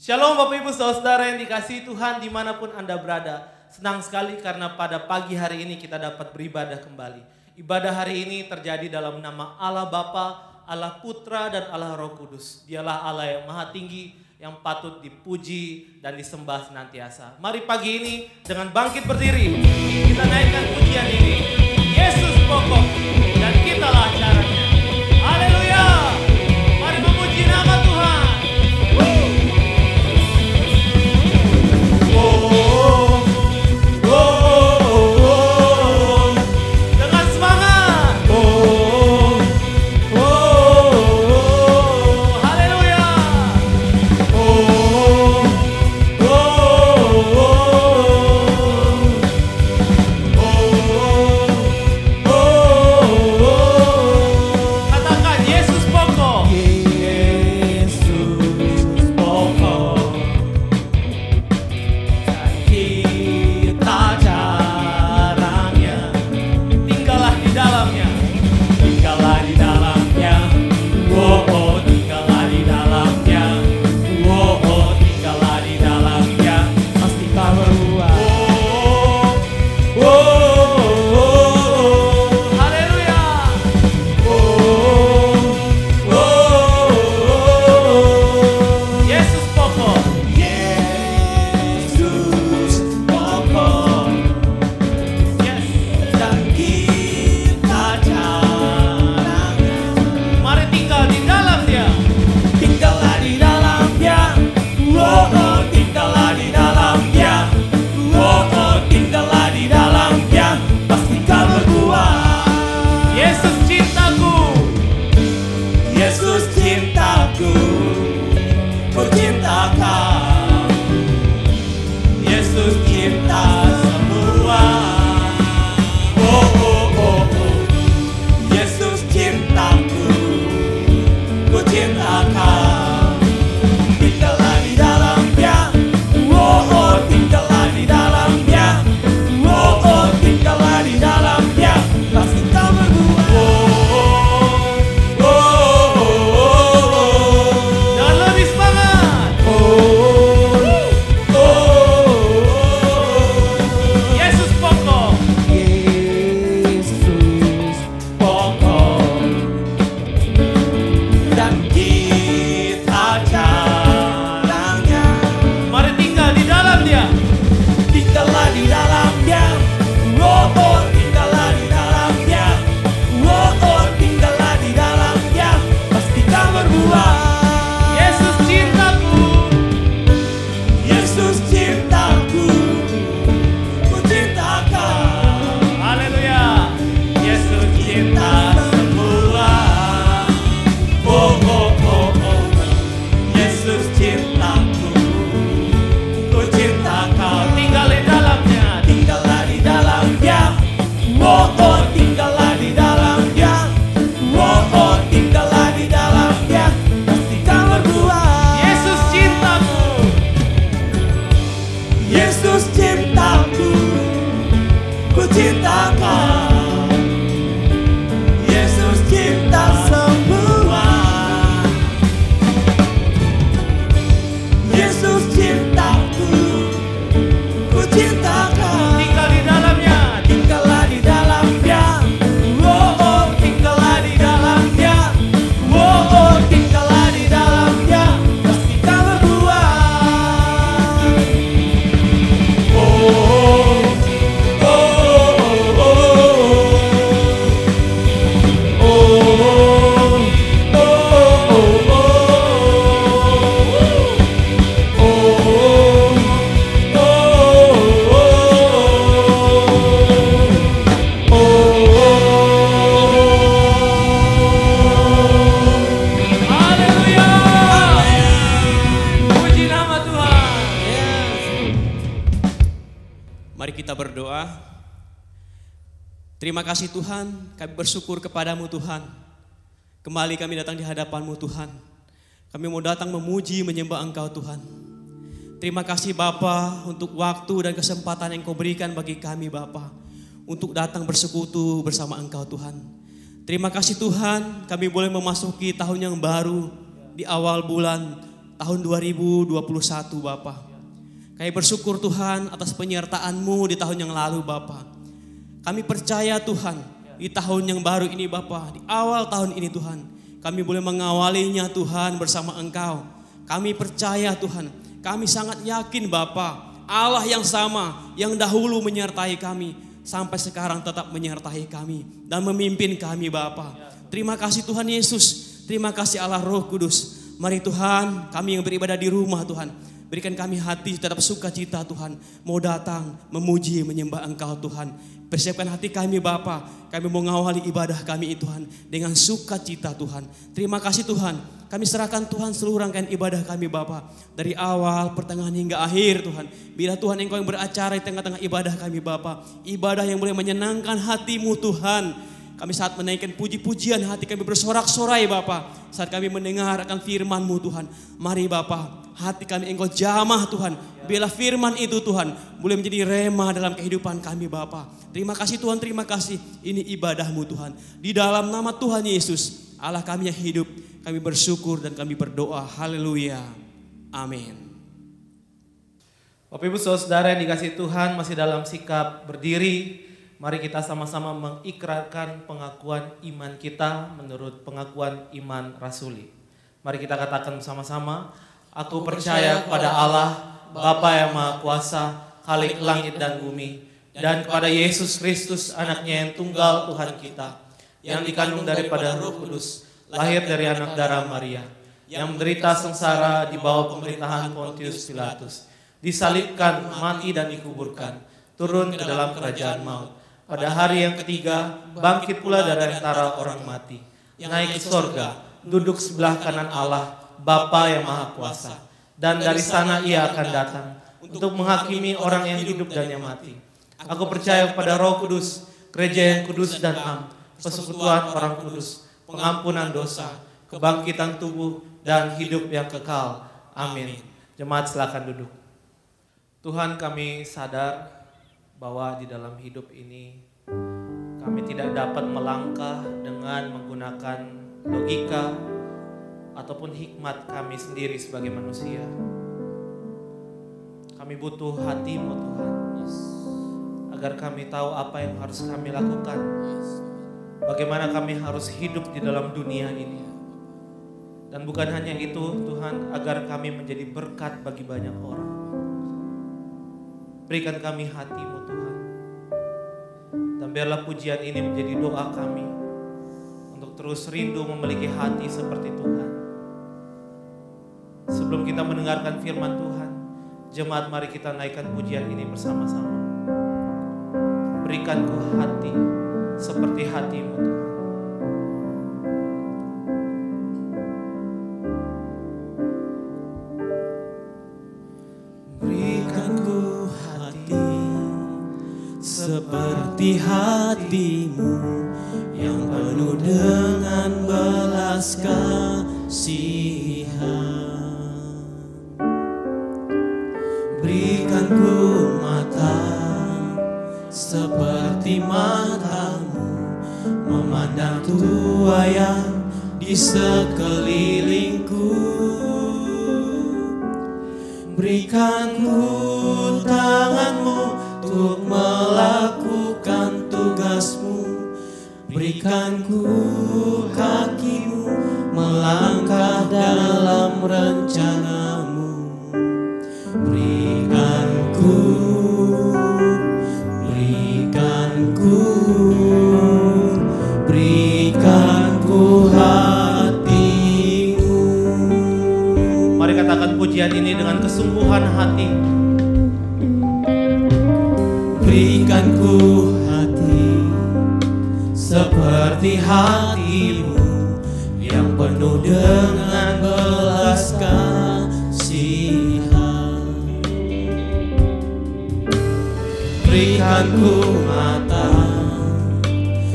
Shalom Bapak Ibu Saudara yang dikasihi Tuhan dimanapun Anda berada. Senang sekali karena pada pagi hari ini kita dapat beribadah kembali. Ibadah hari ini terjadi dalam nama Allah Bapa, Allah Putra dan Allah Roh Kudus. Dialah Allah yang maha tinggi, yang patut dipuji dan disembah senantiasa. Mari pagi ini dengan bangkit berdiri, kita naikkan pujian ini. Yesus pokok dan kitalah caranya. Haleluya. Mari memuji nama Tuhan. Oh Terima kasih Tuhan, kami bersyukur kepadamu Tuhan. Kembali kami datang di hadapanmu Tuhan. Kami mau datang memuji, menyembah Engkau Tuhan. Terima kasih Bapa untuk waktu dan kesempatan yang Kau berikan bagi kami Bapa, untuk datang bersekutu bersama Engkau Tuhan. Terima kasih Tuhan, kami boleh memasuki tahun yang baru di awal bulan tahun 2021 Bapa. Kami bersyukur Tuhan atas penyertaan-Mu di tahun yang lalu Bapa. Kami percaya Tuhan, di tahun yang baru ini Bapa, di awal tahun ini Tuhan, kami boleh mengawalinya Tuhan bersama Engkau. Kami percaya Tuhan, kami sangat yakin Bapa, Allah yang sama yang dahulu menyertai kami, sampai sekarang tetap menyertai kami dan memimpin kami Bapa. Terima kasih Tuhan Yesus, terima kasih Allah Roh Kudus. Mari Tuhan, kami yang beribadah di rumah Tuhan, berikan kami hati tetap sukacita Tuhan, mau datang memuji menyembah Engkau Tuhan. Persiapkan hati kami Bapa, kami mau mengawali ibadah kami Tuhan dengan sukacita Tuhan. Terima kasih Tuhan, kami serahkan Tuhan seluruh rangkaian ibadah kami Bapa, dari awal, pertengahan hingga akhir Tuhan. Bila Tuhan Engkau yang beracara di tengah-tengah ibadah kami Bapa, ibadah yang boleh menyenangkan hati-Mu Tuhan. Kami saat menaikkan puji-pujian, hati kami bersorak-sorai Bapa, saat kami mendengar akan firman-Mu Tuhan. Mari Bapa, hati kami Engkau jamah Tuhan, biarlah firman itu Tuhan boleh menjadi rema dalam kehidupan kami Bapa. Terima kasih Tuhan, terima kasih, ini ibadah-Mu Tuhan. Di dalam nama Tuhan Yesus, Allah kami yang hidup, kami bersyukur dan kami berdoa. Haleluya, amin. Bapak Ibu Saudara yang dikasihi Tuhan, masih dalam sikap berdiri, mari kita sama-sama mengikrarkan pengakuan iman kita menurut pengakuan iman rasuli. Mari kita katakan bersama-sama, aku percaya kepada Allah, Bapa yang Maha Kuasa, Khalik langit dan bumi, dan kepada Yesus Kristus anaknya yang tunggal Tuhan kita, yang dikandung daripada Roh Kudus, lahir dari anak darah Maria, yang menderita sengsara di bawah pemerintahan Pontius Pilatus, disalibkan, mati dan dikuburkan, turun ke dalam kerajaan maut. Pada hari yang ketiga, bangkit pula dari antara orang mati, naik ke sorga, duduk sebelah kanan Allah, Bapa yang Maha Kuasa. Dan dari sana Ia akan datang untuk menghakimi orang yang hidup dan yang mati. Aku percaya kepada Roh Kudus, gereja yang kudus dan am, persekutuan orang kudus, pengampunan dosa, kebangkitan tubuh, dan hidup yang kekal. Amin. Jemaat silakan duduk. Tuhan, kami sadar bahwa di dalam hidup ini kami tidak dapat melangkah dengan menggunakan logika ataupun hikmat kami sendiri sebagai manusia. Kami butuh hati-Mu Tuhan, agar kami tahu apa yang harus kami lakukan, bagaimana kami harus hidup di dalam dunia ini. Dan bukan hanya itu Tuhan, agar kami menjadi berkat bagi banyak orang. Berikan kami hati-Mu Tuhan. Dan biarlah pujian ini menjadi doa kami untuk terus rindu memiliki hati seperti Tuhan. Sebelum kita mendengarkan firman Tuhan, jemaat mari kita naikkan pujian ini bersama-sama. Berikanku hati seperti hati-Mu Tuhan. Seperti hati-Mu yang penuh dengan belas kasihan. Berikanku mata seperti mata-Mu, memandang tua yang di sekelilingku. Berikanku tangan-Mu untuk melakukan tugas-Mu. Berikanku kaki-Mu melangkah dalam rencana-Mu. Berikanku hati-Mu. Mari katakan pujian ini dengan kesungguhan hati. Berikanku hati seperti hati-Mu yang penuh dengan belas kasihan. Berikanku mata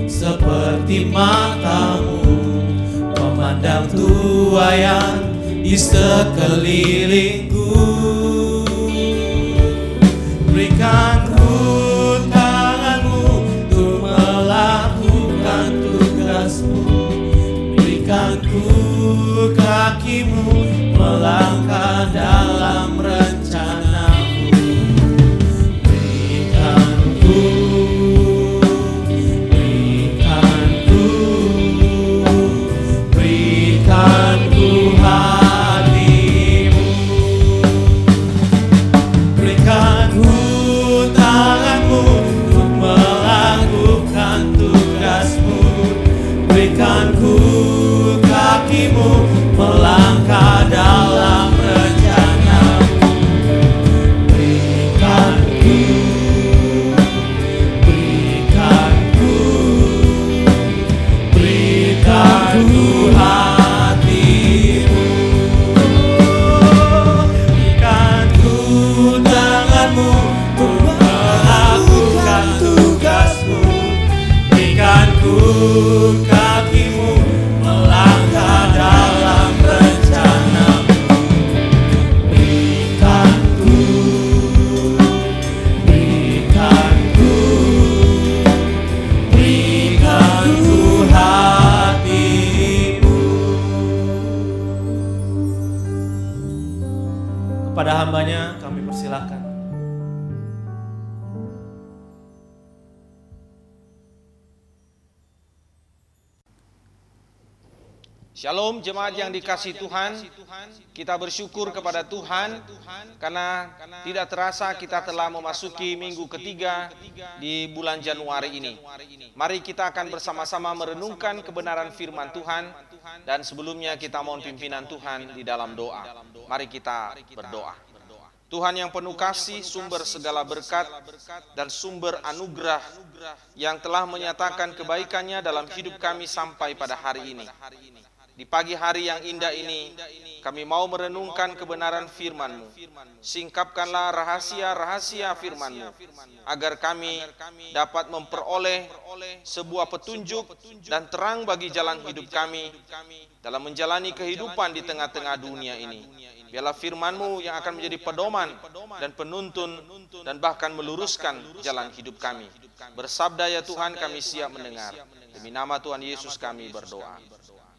seperti matamu memandang tuaian di sekelilingku. Berikan ku tanganmu untuk melakukan tugasmu. Berikan ku kakimu melangkah dalam rencanamu. Berikan ku hatimu. Berikan ku tanganmu untuk melakukan tugasmu. Berikan ku kakimu melangkah dalam rencanamu. Berikan ku hatimu. Berikan ku tanganmu untuk melakukan tugasmu. Berikan ku kakimu melangkah dalam rencanamu. Berikan ku hatimu. Kepada hambanya kami persilahkan. Shalom jemaat yang dikasihi Tuhan, kita bersyukur kepada Tuhan karena tidak terasa kita telah memasuki minggu ketiga di bulan Januari ini. Mari kita akan bersama-sama merenungkan kebenaran firman Tuhan dan sebelumnya kita mohon pimpinan Tuhan di dalam doa. Mari kita berdoa. Tuhan yang penuh kasih, sumber segala berkat dan sumber anugerah yang telah menyatakan kebaikannya dalam hidup kami sampai pada hari ini. Di pagi hari yang indah ini, kami mau merenungkan kebenaran firman-Mu. Singkapkanlah rahasia-rahasia firman-Mu, agar kami dapat memperoleh sebuah petunjuk dan terang bagi jalan hidup kami dalam menjalani kehidupan di tengah-tengah dunia ini. Biarlah firman-Mu yang akan menjadi pedoman dan penuntun dan bahkan meluruskan jalan hidup kami. Bersabda ya Tuhan, kami siap mendengar. Demi nama Tuhan Yesus kami berdoa.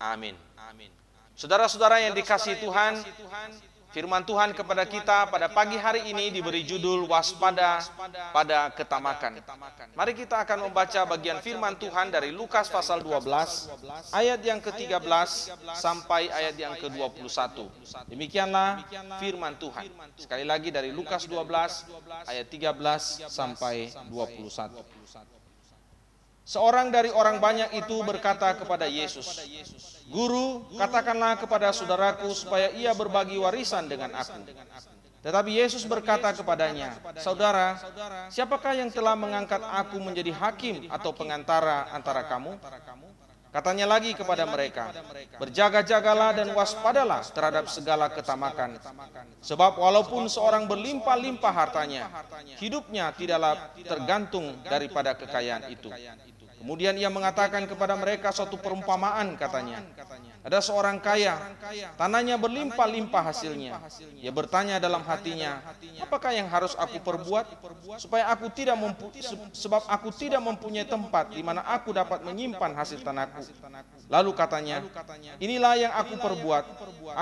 Amin. Saudara-saudara yang dikasihi Tuhan, firman Tuhan kepada kita pada pagi hari ini diberi judul waspada pada ketamakan. Mari kita akan membaca bagian firman Tuhan dari Lukas pasal 12 ayat yang ke-13 sampai ayat yang ke-21. Demikianlah firman Tuhan. Sekali lagi dari Lukas 12 ayat 13 sampai 21. Seorang dari orang banyak itu berkata kepada Yesus, "Guru, katakanlah kepada saudaraku supaya ia berbagi warisan dengan aku." Tetapi Yesus berkata kepadanya, "Saudara, siapakah yang telah mengangkat aku menjadi hakim atau pengantara antara kamu?" Katanya lagi kepada mereka, "Berjaga-jagalah dan waspadalah terhadap segala ketamakan. Sebab walaupun seorang berlimpah-limpah hartanya, hidupnya tidaklah tergantung daripada kekayaan itu." Kemudian ia mengatakan kepada mereka suatu perumpamaan, katanya, "Ada seorang kaya, tanahnya berlimpah-limpah hasilnya. Ia bertanya dalam hatinya, apakah yang harus aku perbuat supaya sebab aku tidak mempunyai tempat di mana aku dapat menyimpan hasil tanahku. Lalu katanya, inilah yang aku perbuat.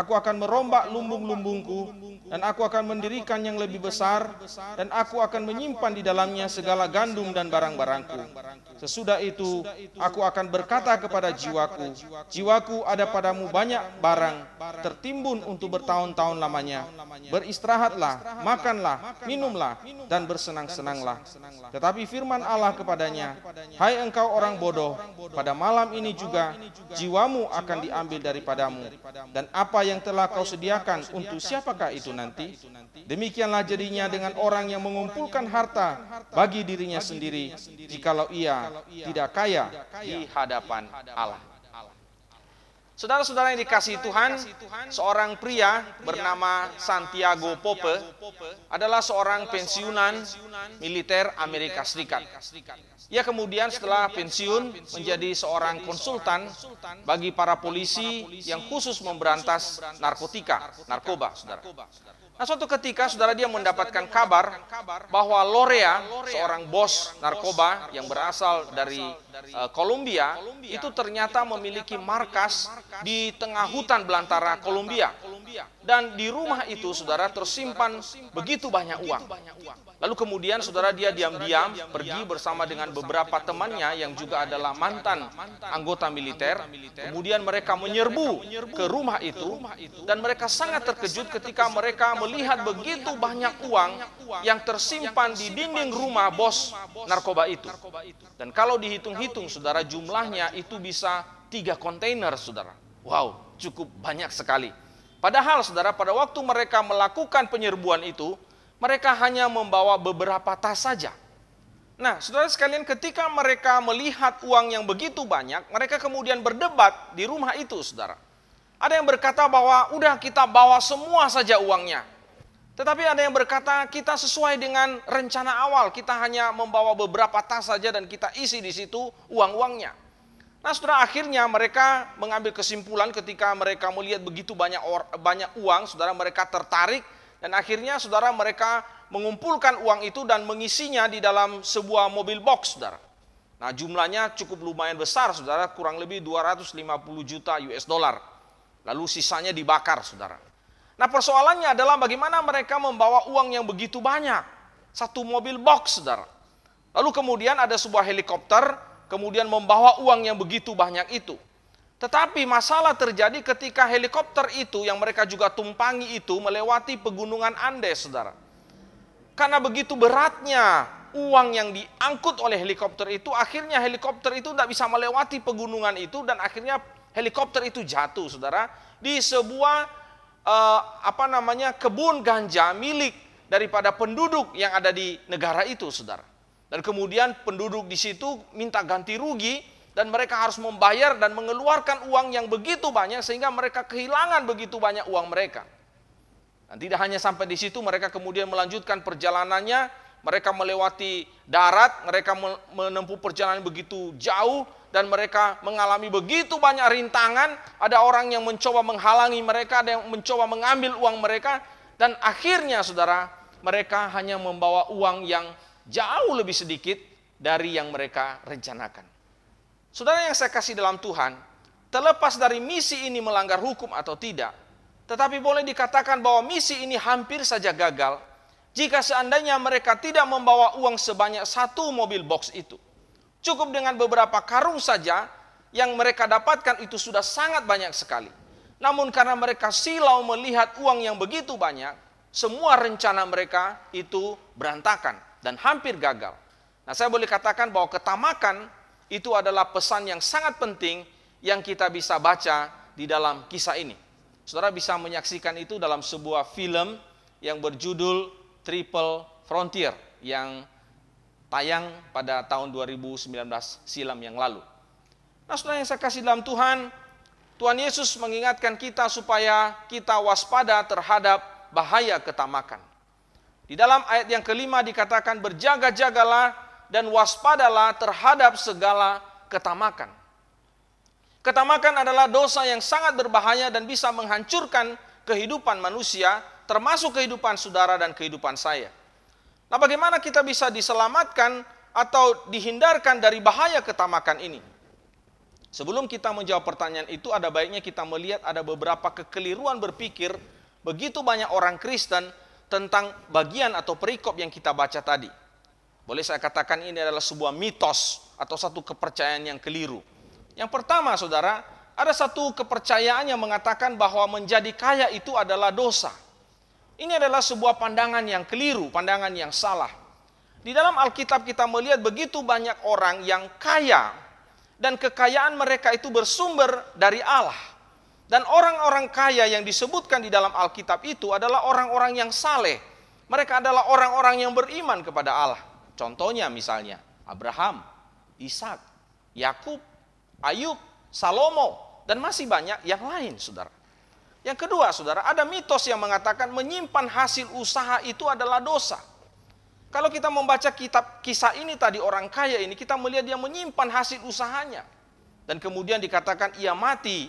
Aku akan merombak lumbung-lumbungku dan aku akan mendirikan yang lebih besar dan aku akan menyimpan di dalamnya segala gandum dan barang-barangku. Sesudah itu, aku akan berkata kepada jiwaku, jiwaku ada padamu banyak barang, tertimbun untuk bertahun-tahun lamanya. Beristirahatlah, makanlah, minumlah, dan bersenang-senanglah." Tetapi firman Allah kepadanya, "Hai engkau orang bodoh, pada malam ini juga jiwamu akan diambil daripadamu. Dan apa yang telah kau sediakan untuk siapakah itu nanti? Demikianlah jadinya dengan orang yang mengumpulkan harta bagi dirinya sendiri, jikalau ia tidak kaya di hadapan Allah." Saudara-saudara yang dikasihi Tuhan, seorang pria bernama Santiago Pope adalah seorang pensiunan militer Amerika Serikat. Ia kemudian setelah pensiun menjadi seorang konsultan bagi para polisi yang khusus memberantas narkoba, saudara. Nah, suatu ketika, saudara, dia mendapatkan kabar bahwa Lorea, seorang bos narkoba yang berasal dari Kolombia, itu ternyata memiliki markas di tengah hutan belantara Kolombia. Dan di rumah itu, saudara, tersimpan begitu banyak uang. Lalu kemudian, saudara, dia diam-diam pergi bersama dengan beberapa temannya yang juga adalah mantan anggota militer. Kemudian mereka menyerbu ke rumah itu, dan mereka sangat terkejut ketika mereka melihat begitu banyak uang yang tersimpan di dinding rumah bos narkoba itu. Dan kalau dihitung-hitung, saudara, jumlahnya itu bisa 3 kontainer, saudara. Wow, cukup banyak sekali. Padahal, saudara, pada waktu mereka melakukan penyerbuan itu, mereka hanya membawa beberapa tas saja. Nah, saudara sekalian, ketika mereka melihat uang yang begitu banyak, mereka kemudian berdebat di rumah itu, saudara. Ada yang berkata bahwa udah kita bawa semua saja uangnya. Tetapi ada yang berkata kita sesuai dengan rencana awal, kita hanya membawa beberapa tas saja dan kita isi di situ uang-uangnya. Nah, saudara, akhirnya mereka mengambil kesimpulan ketika mereka melihat begitu banyak uang, saudara, mereka tertarik. Dan akhirnya, saudara, mereka mengumpulkan uang itu dan mengisinya di dalam sebuah mobil box, saudara. Nah, jumlahnya cukup lumayan besar, saudara, kurang lebih 250 juta US dollar. Lalu sisanya dibakar, saudara. Nah, persoalannya adalah bagaimana mereka membawa uang yang begitu banyak. Satu mobil box, saudara. Lalu kemudian ada sebuah helikopter, kemudian membawa uang yang begitu banyak itu. Tetapi masalah terjadi ketika helikopter itu yang mereka juga tumpangi itu melewati pegunungan Andes, saudara. Karena begitu beratnya uang yang diangkut oleh helikopter itu, akhirnya helikopter itu tidak bisa melewati pegunungan itu dan akhirnya helikopter itu jatuh, saudara, di sebuah kebun ganja milik daripada penduduk yang ada di negara itu, saudara. Dan kemudian penduduk di situ minta ganti rugi. Dan mereka harus membayar dan mengeluarkan uang yang begitu banyak sehingga mereka kehilangan begitu banyak uang mereka. Dan tidak hanya sampai di situ, mereka kemudian melanjutkan perjalanannya. Mereka melewati darat, mereka menempuh perjalanan begitu jauh dan mereka mengalami begitu banyak rintangan. Ada orang yang mencoba menghalangi mereka, ada yang mencoba mengambil uang mereka. Dan akhirnya, saudara, mereka hanya membawa uang yang jauh lebih sedikit dari yang mereka rencanakan. Saudara yang saya kasih dalam Tuhan, terlepas dari misi ini melanggar hukum atau tidak, tetapi boleh dikatakan bahwa misi ini hampir saja gagal jika seandainya mereka tidak membawa uang sebanyak 1 mobil box itu. Cukup dengan beberapa karung saja yang mereka dapatkan itu sudah sangat banyak sekali. Namun karena mereka silau melihat uang yang begitu banyak, semua rencana mereka itu berantakan dan hampir gagal. Nah, saya boleh katakan bahwa ketamakan itu adalah pesan yang sangat penting yang kita bisa baca di dalam kisah ini. Saudara bisa menyaksikan itu dalam sebuah film yang berjudul Triple Frontier yang tayang pada tahun 2019 silam yang lalu. Nah, saudara yang saya kasih dalam Tuhan, Tuhan Yesus mengingatkan kita supaya kita waspada terhadap bahaya ketamakan. Di dalam ayat yang kelima dikatakan berjaga-jagalah dan waspadalah terhadap segala ketamakan. Ketamakan adalah dosa yang sangat berbahaya dan bisa menghancurkan kehidupan manusia, termasuk kehidupan saudara dan kehidupan saya. Nah, bagaimana kita bisa diselamatkan atau dihindarkan dari bahaya ketamakan ini? Sebelum kita menjawab pertanyaan itu, ada baiknya kita melihat ada beberapa kekeliruan berpikir begitu banyak orang Kristen tentang bagian atau perikop yang kita baca tadi. Boleh saya katakan ini adalah sebuah mitos atau satu kepercayaan yang keliru. Yang pertama, saudara, ada satu kepercayaan yang mengatakan bahwa menjadi kaya itu adalah dosa. Ini adalah sebuah pandangan yang keliru, pandangan yang salah. Di dalam Alkitab kita melihat begitu banyak orang yang kaya dan kekayaan mereka itu bersumber dari Allah. Dan orang-orang kaya yang disebutkan di dalam Alkitab itu adalah orang-orang yang saleh. Mereka adalah orang-orang yang beriman kepada Allah. Contohnya misalnya Abraham, Ishak, Yakub, Ayub, Salomo, Dan masih banyak yang lain, saudara. Yang kedua, saudara, ada mitos yang mengatakan menyimpan hasil usaha itu adalah dosa. Kalau kita membaca kitab kisah ini tadi, orang kaya ini, kita melihat dia menyimpan hasil usahanya. Dan kemudian dikatakan ia mati,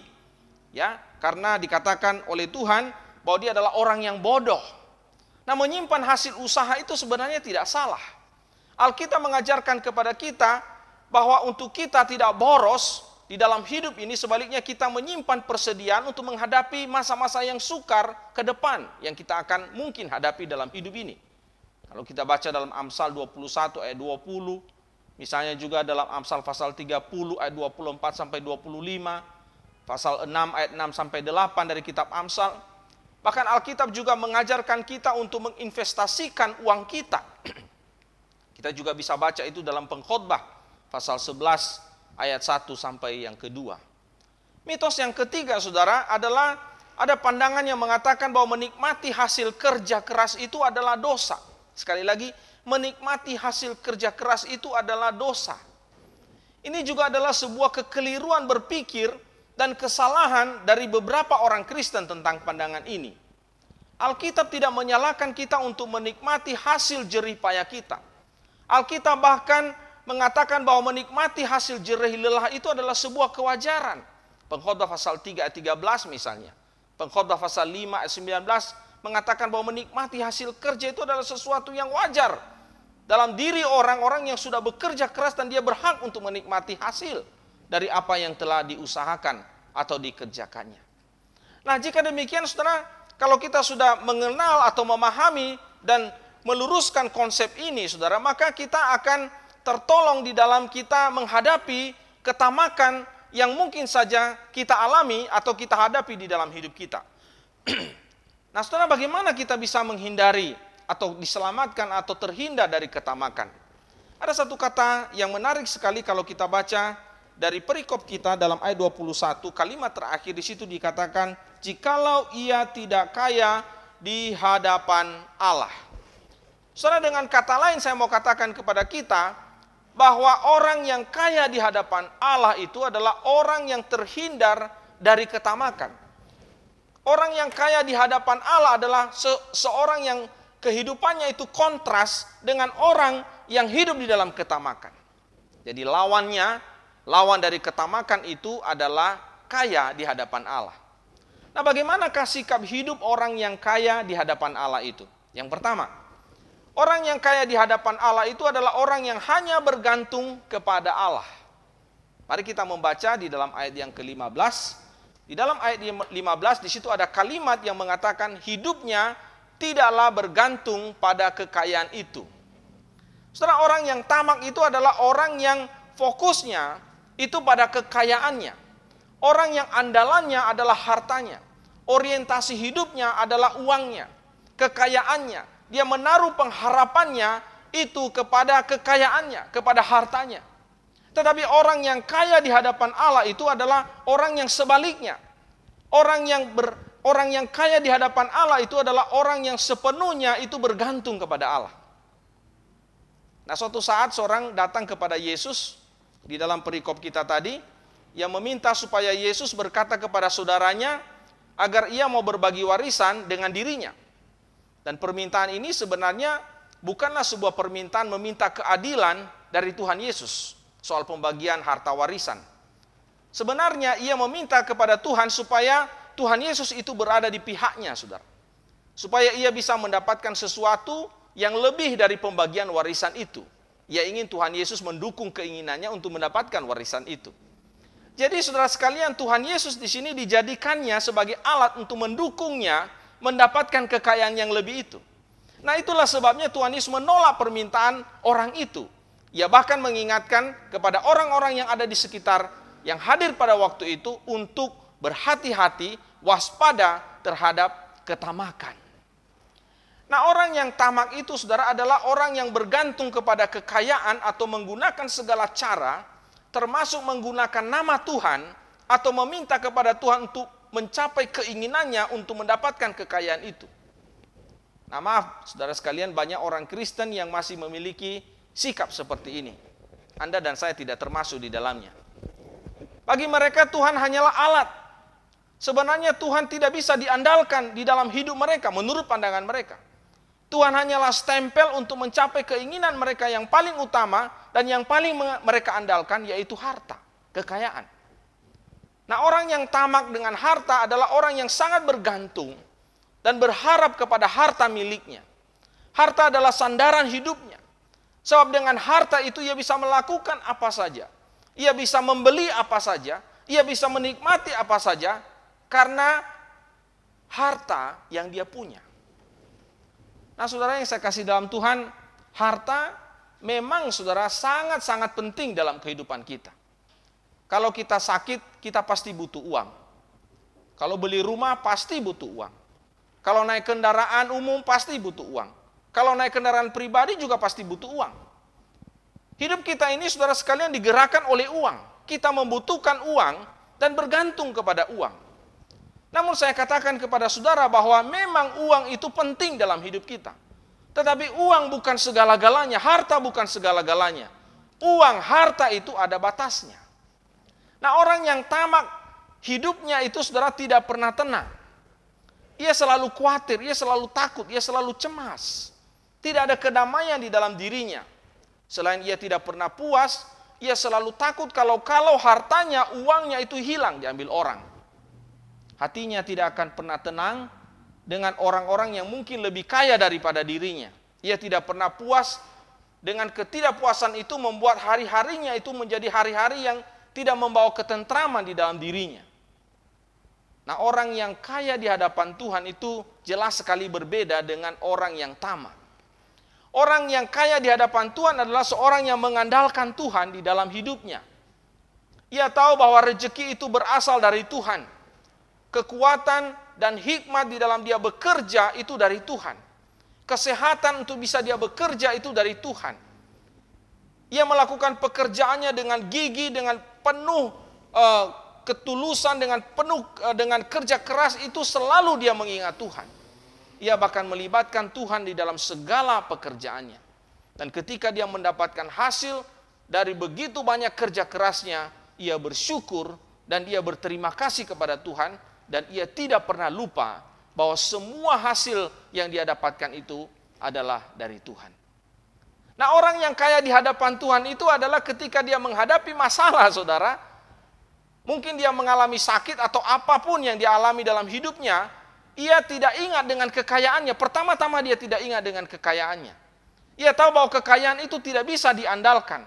ya, karena dikatakan oleh Tuhan bahwa dia adalah orang yang bodoh. Nah, menyimpan hasil usaha itu sebenarnya tidak salah. Alkitab mengajarkan kepada kita bahwa untuk kita tidak boros di dalam hidup ini, sebaliknya kita menyimpan persediaan untuk menghadapi masa-masa yang sukar ke depan yang kita akan mungkin hadapi dalam hidup ini. Kalau kita baca dalam Amsal 21 ayat 20, misalnya juga dalam Amsal pasal 30 ayat 24 sampai 25, pasal 6 ayat 6 sampai 8 dari kitab Amsal. Bahkan Alkitab juga mengajarkan kita untuk menginvestasikan uang kita. Kita juga bisa baca itu dalam Pengkhotbah pasal 11 ayat 1 sampai yang kedua. Mitos yang ketiga, saudara, adalah ada pandangan yang mengatakan bahwa menikmati hasil kerja keras itu adalah dosa. Sekali lagi, menikmati hasil kerja keras itu adalah dosa. Ini juga adalah sebuah kekeliruan berpikir dan kesalahan dari beberapa orang Kristen tentang pandangan ini. Alkitab tidak menyalahkan kita untuk menikmati hasil jerih payah kita. Alkitab bahkan mengatakan bahwa menikmati hasil jerih lelah itu adalah sebuah kewajaran. Pengkhotbah pasal 3 ayat 13 misalnya. Pengkhotbah pasal 5 ayat 19 mengatakan bahwa menikmati hasil kerja itu adalah sesuatu yang wajar dalam diri orang-orang yang sudah bekerja keras dan dia berhak untuk menikmati hasil dari apa yang telah diusahakan atau dikerjakannya. Nah, jika demikian, saudara, kalau kita sudah mengenal atau memahami dan meluruskan konsep ini, saudara, maka kita akan tertolong di dalam kita menghadapi ketamakan yang mungkin saja kita alami atau kita hadapi di dalam hidup kita. Nah, saudara, bagaimana kita bisa menghindari atau diselamatkan atau terhindar dari ketamakan? Ada satu kata yang menarik sekali kalau kita baca dari perikop kita dalam ayat 21, kalimat terakhir di situ dikatakan, jikalau ia tidak kaya di hadapan Allah. Saudara, dengan kata lain saya mau katakan kepada kita, bahwa orang yang kaya di hadapan Allah itu adalah orang yang terhindar dari ketamakan. Orang yang kaya di hadapan Allah adalah seorang yang kehidupannya itu kontras dengan orang yang hidup di dalam ketamakan. Jadi lawan dari ketamakan itu adalah kaya di hadapan Allah. Nah, bagaimanakah sikap hidup orang yang kaya di hadapan Allah itu? Yang pertama, orang yang kaya di hadapan Allah itu adalah orang yang hanya bergantung kepada Allah. Mari kita membaca di dalam ayat yang ke-15. Di dalam ayat 15 di situ ada kalimat yang mengatakan hidupnya tidaklah bergantung pada kekayaan itu. Saudara, orang yang tamak itu adalah orang yang fokusnya itu pada kekayaannya. Orang yang andalannya adalah hartanya. Orientasi hidupnya adalah uangnya, kekayaannya. Dia menaruh pengharapannya itu kepada kekayaannya, kepada hartanya. Tetapi orang yang kaya di hadapan Allah itu adalah orang yang sebaliknya. Orang yang kaya di hadapan Allah itu adalah orang yang sepenuhnya itu bergantung kepada Allah. Nah, suatu saat seorang datang kepada Yesus di dalam perikop kita tadi, yang meminta supaya Yesus berkata kepada saudaranya agar ia mau berbagi warisan dengan dirinya. Dan permintaan ini sebenarnya bukanlah sebuah permintaan meminta keadilan dari Tuhan Yesus soal pembagian harta warisan. Sebenarnya ia meminta kepada Tuhan supaya Tuhan Yesus itu berada di pihaknya, saudara. Supaya ia bisa mendapatkan sesuatu yang lebih dari pembagian warisan itu. Ia ingin Tuhan Yesus mendukung keinginannya untuk mendapatkan warisan itu. Jadi saudara sekalian, Tuhan Yesus di sini dijadikannya sebagai alat untuk mendukungnya mendapatkan kekayaan yang lebih itu. Nah, itulah sebabnya Tuhan Yesus menolak permintaan orang itu. Ia bahkan mengingatkan kepada orang-orang yang ada di sekitar yang hadir pada waktu itu untuk berhati-hati, waspada terhadap ketamakan. Nah, orang yang tamak itu, saudara, adalah orang yang bergantung kepada kekayaan atau menggunakan segala cara, termasuk menggunakan nama Tuhan atau meminta kepada Tuhan untuk mencapai keinginannya untuk mendapatkan kekayaan itu. Nah, maaf, saudara sekalian, banyak orang Kristen yang masih memiliki sikap seperti ini. Anda dan saya tidak termasuk di dalamnya. Bagi mereka Tuhan hanyalah alat. Sebenarnya Tuhan tidak bisa diandalkan di dalam hidup mereka menurut pandangan mereka. Tuhan hanyalah stempel untuk mencapai keinginan mereka yang paling utama dan yang paling mereka andalkan, yaitu harta, kekayaan. Nah, orang yang tamak dengan harta adalah orang yang sangat bergantung dan berharap kepada harta miliknya. Harta adalah sandaran hidupnya. Sebab dengan harta itu ia bisa melakukan apa saja. Ia bisa membeli apa saja. Ia bisa menikmati apa saja. Karena harta yang dia punya. Nah, saudara yang saya kasih dalam Tuhan, harta memang saudara sangat-sangat penting dalam kehidupan kita. Kalau kita sakit, kita pasti butuh uang. Kalau beli rumah, pasti butuh uang. Kalau naik kendaraan umum, pasti butuh uang. Kalau naik kendaraan pribadi juga pasti butuh uang. Hidup kita ini, saudara sekalian, digerakkan oleh uang. Kita membutuhkan uang dan bergantung kepada uang. Namun saya katakan kepada saudara bahwa memang uang itu penting dalam hidup kita. Tetapi uang bukan segala-galanya, harta bukan segala-galanya. Uang, harta itu ada batasnya. Nah, orang yang tamak, hidupnya itu saudara tidak pernah tenang. Ia selalu khawatir, ia selalu takut, ia selalu cemas. Tidak ada kedamaian di dalam dirinya. Selain ia tidak pernah puas, ia selalu takut kalau hartanya, uangnya itu hilang, diambil orang. Hatinya tidak akan pernah tenang dengan orang-orang yang mungkin lebih kaya daripada dirinya. Ia tidak pernah puas, dengan ketidakpuasan itu membuat hari-harinya itu menjadi hari-hari yang tidak membawa ketentraman di dalam dirinya. Nah, orang yang kaya di hadapan Tuhan itu jelas sekali berbeda dengan orang yang tamak. Orang yang kaya di hadapan Tuhan adalah seorang yang mengandalkan Tuhan di dalam hidupnya. Ia tahu bahwa rezeki itu berasal dari Tuhan. Kekuatan dan hikmat di dalam dia bekerja itu dari Tuhan. Kesehatan untuk bisa dia bekerja itu dari Tuhan. Ia melakukan pekerjaannya dengan gigih, dengan penuh ketulusan, dengan kerja keras, itu selalu dia mengingat Tuhan. Ia bahkan melibatkan Tuhan di dalam segala pekerjaannya. Dan ketika dia mendapatkan hasil dari begitu banyak kerja kerasnya, ia bersyukur dan ia berterima kasih kepada Tuhan, dan ia tidak pernah lupa bahwa semua hasil yang dia dapatkan itu adalah dari Tuhan. Nah, orang yang kaya di hadapan Tuhan itu adalah ketika dia menghadapi masalah, saudara. Mungkin dia mengalami sakit atau apapun yang dia alami dalam hidupnya, ia tidak ingat dengan kekayaannya. Pertama-tama dia tidak ingat dengan kekayaannya. Ia tahu bahwa kekayaan itu tidak bisa diandalkan.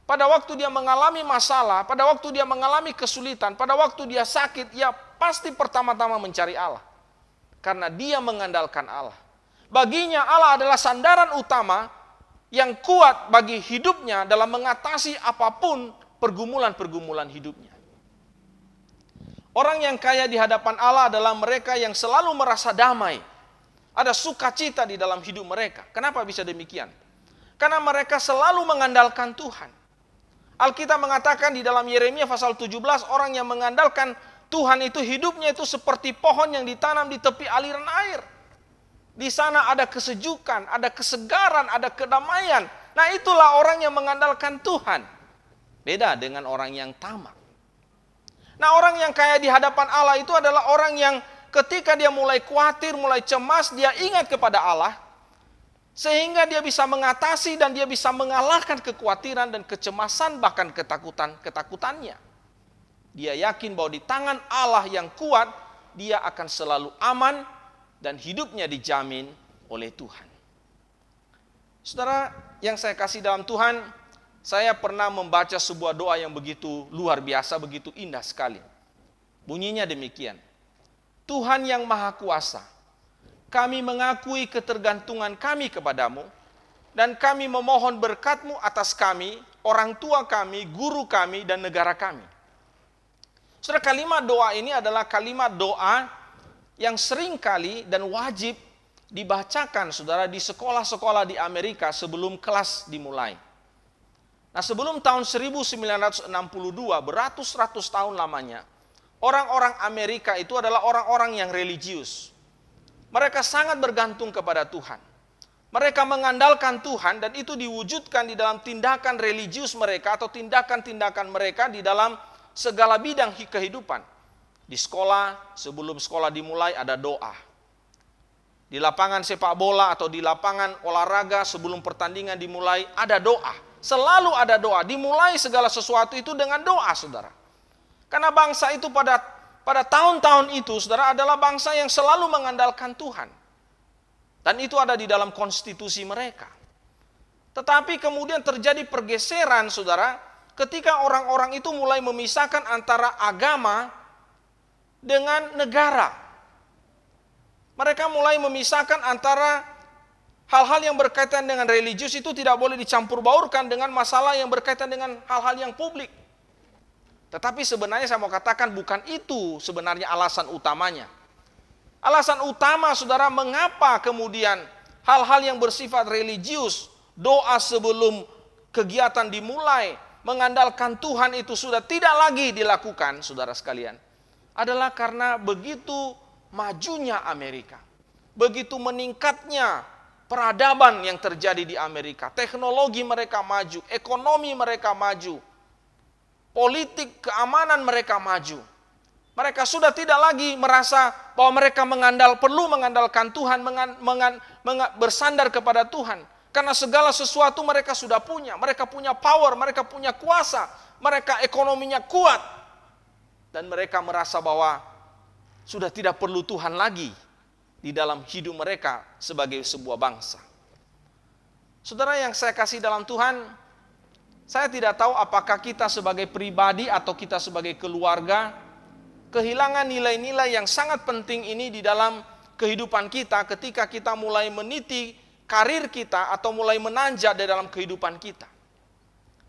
Pada waktu dia mengalami masalah, pada waktu dia mengalami kesulitan, pada waktu dia sakit, ia pasti pertama-tama mencari Allah. Karena dia mengandalkan Allah. Baginya Allah adalah sandaran utama yang kuat bagi hidupnya dalam mengatasi apapun pergumulan-pergumulan hidupnya. Orang yang kaya di hadapan Allah adalah mereka yang selalu merasa damai. Ada sukacita di dalam hidup mereka. Kenapa bisa demikian? Karena mereka selalu mengandalkan Tuhan. Alkitab mengatakan di dalam Yeremia pasal 17, orang yang mengandalkan Tuhan itu hidupnya itu seperti pohon yang ditanam di tepi aliran air. Di sana ada kesejukan, ada kesegaran, ada kedamaian. Nah, itulah orang yang mengandalkan Tuhan. Beda dengan orang yang tamak. Nah, orang yang kaya di hadapan Allah itu adalah orang yang ketika dia mulai khawatir, mulai cemas, dia ingat kepada Allah. Sehingga dia bisa mengatasi dan dia bisa mengalahkan kekhawatiran dan kecemasan, bahkan ketakutannya. Dia yakin bahwa di tangan Allah yang kuat, dia akan selalu aman dan hidupnya dijamin oleh Tuhan. Saudara yang saya kasih dalam Tuhan, saya pernah membaca sebuah doa yang begitu luar biasa, begitu indah sekali. Bunyinya demikian. Tuhan yang Maha Kuasa, kami mengakui ketergantungan kami kepadamu, dan kami memohon berkat-Mu atas kami, orang tua kami, guru kami, dan negara kami. Saudara, kalimat doa ini adalah kalimat doa yang sering kali dan wajib dibacakan, saudara, di sekolah-sekolah di Amerika sebelum kelas dimulai. Nah, sebelum tahun 1962, beratus-ratus tahun lamanya, orang-orang Amerika itu adalah orang-orang yang religius. Mereka sangat bergantung kepada Tuhan. Mereka mengandalkan Tuhan dan itu diwujudkan di dalam tindakan religius mereka atau tindakan-tindakan mereka di dalam segala bidang kehidupan. Di sekolah, sebelum sekolah dimulai ada doa. Di lapangan sepak bola atau di lapangan olahraga sebelum pertandingan dimulai ada doa. Selalu ada doa. Dimulai segala sesuatu itu dengan doa, saudara. Karena bangsa itu pada tahun-tahun itu, saudara, adalah bangsa yang selalu mengandalkan Tuhan. Dan itu ada di dalam konstitusi mereka. Tetapi kemudian terjadi pergeseran, saudara, ketika orang-orang itu mulai memisahkan antara agama dengan negara. Mereka mulai memisahkan antara hal-hal yang berkaitan dengan religius itu tidak boleh dicampur baurkan dengan masalah yang berkaitan dengan hal-hal yang publik. Tetapi sebenarnya saya mau katakan bukan itu sebenarnya alasan utamanya. Alasan utama, saudara, mengapa kemudian hal-hal yang bersifat religius, doa sebelum kegiatan dimulai, mengandalkan Tuhan itu sudah tidak lagi dilakukan, saudara sekalian, adalah karena begitu majunya Amerika, begitu meningkatnya peradaban yang terjadi di Amerika, teknologi mereka maju, ekonomi mereka maju, politik keamanan mereka maju. Mereka sudah tidak lagi merasa bahwa mereka perlu mengandalkan Tuhan, bersandar kepada Tuhan. Karena segala sesuatu mereka sudah punya. Mereka punya power, mereka punya kuasa, mereka ekonominya kuat. Dan mereka merasa bahwa sudah tidak perlu Tuhan lagi di dalam hidup mereka sebagai sebuah bangsa. Saudara yang saya kasih dalam Tuhan, saya tidak tahu apakah kita sebagai pribadi atau kita sebagai keluarga kehilangan nilai-nilai yang sangat penting ini di dalam kehidupan kita ketika kita mulai meniti karir kita atau mulai menanjak di dalam kehidupan kita.